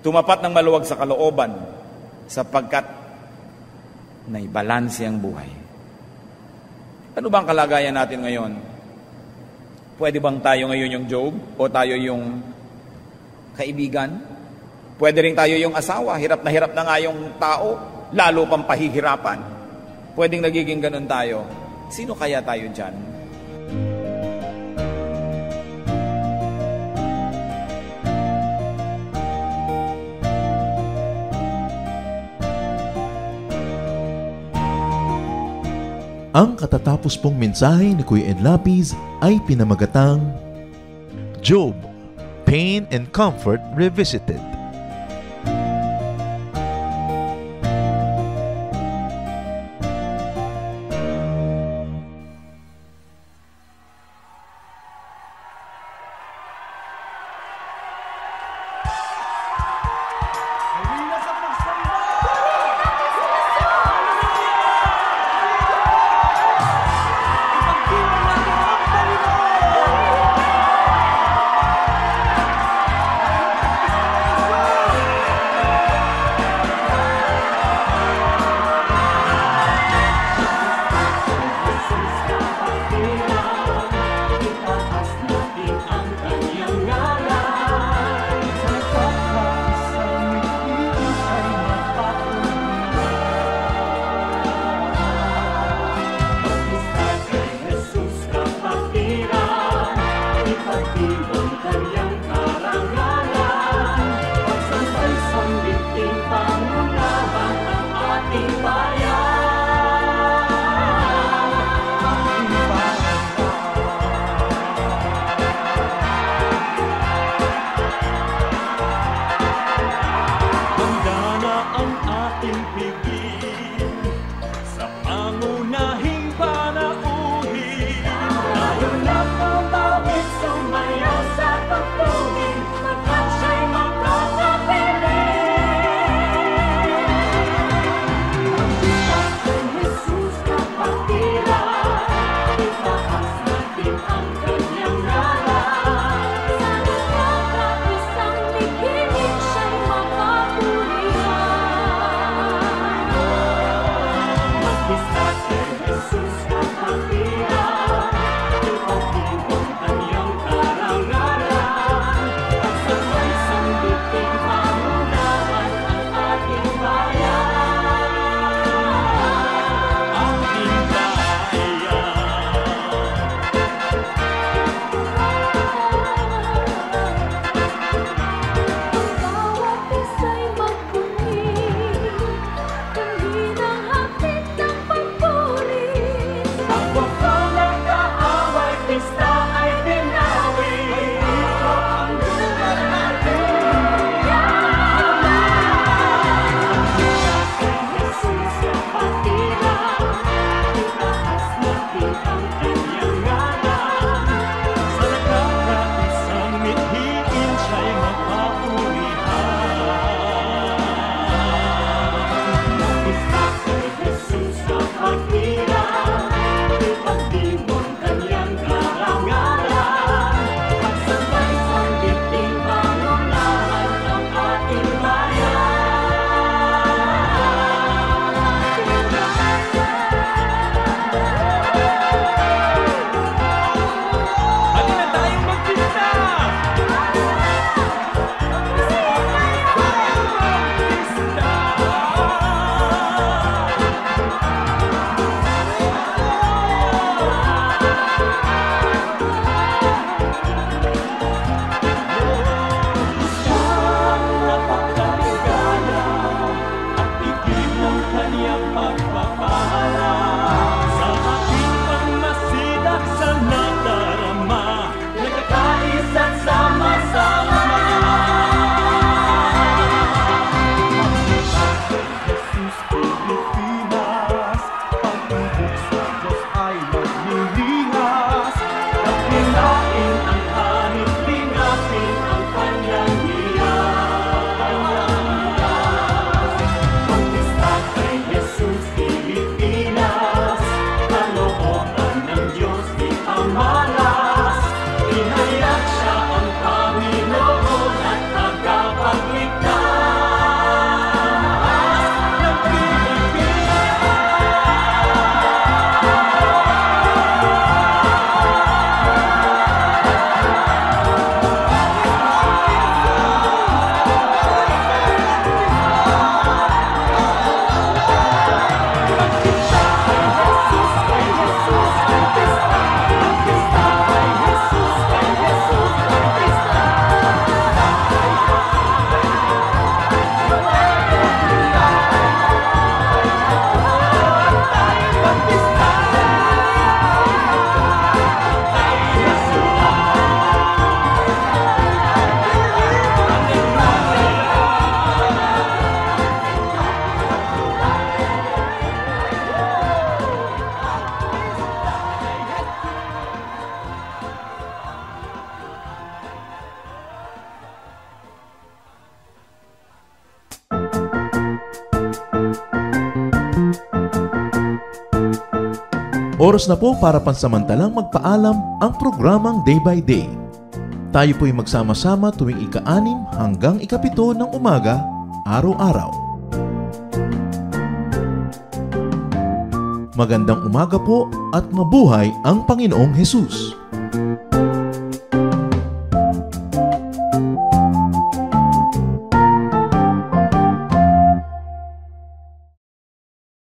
Speaker 2: Tumapat ng maluwag sa kalooban, sapagkat naibalanse ang buhay. Ano bang kalagayan natin ngayon? Pwede bang tayo ngayon yung Job? O tayo yung kaibigan? Pwede rin tayo yung asawa, hirap na nga yung tao, lalo pang pahihirapan. Pwedeng nagiging ganun tayo. Sino kaya tayo dyan?
Speaker 1: Ang katatapos pong mensahe ni Kuya Ed Lapiz ay pinamagatang Job, Pain and Comfort Revisited.
Speaker 3: sa pangunahing panauhin. Tayo na pumawit, sumayaw sa pagpugin, at siya'y makakapiling. Pagkitas kay Jesus kapatiran, itaas natin ang kanyang ngalan.
Speaker 4: Sa nagkakaisang likinig siya'y makapulihan.
Speaker 3: Pagkitas kay Jesus kapatiran, ipagdiwang kanyang karangalan. At sabay sambitin pangunahan ang ating bayan. Ating
Speaker 4: Bawat isa'y magpunin, kanhinang hapit ng pagpuri.
Speaker 3: Ang walang nag-aaway, pista ay binawi. Ito ang lugar natin. Kay Jesus kapatiran, itaas natin ang kanyang ngalan. Sa nagkakaisang mithiin siya'y mapapurihan. Pista kay Jesus kapatiran, ipagdiwang kanyang karangalan. At sabay sambitin pangunahan ang ating bayan. Halina tayong magpista! Siyang napakaligaya at tigil ng kanyang pagpapala. Sa ating pagmasidak sa nadarama, nagkakaisa't sama-sama. Jesus Pilipinas, pag-ibig sa Diyos ay magliliwas. Pagkinain ang hanip, lingapin ang kanyang hiyas. Pagkista kay Jesus Pilipinas, kalooban ng Diyos di amalas. Inayak siya ang Panginoon at tagapagligtas ng
Speaker 1: Oras na po para pansamantalang magpaalam ang programang Day by Day. Tayo po'y magsama-sama tuwing ika-6 hanggang ika-7 ng umaga, araw-araw. Magandang umaga po at mabuhay ang Panginoong Hesus!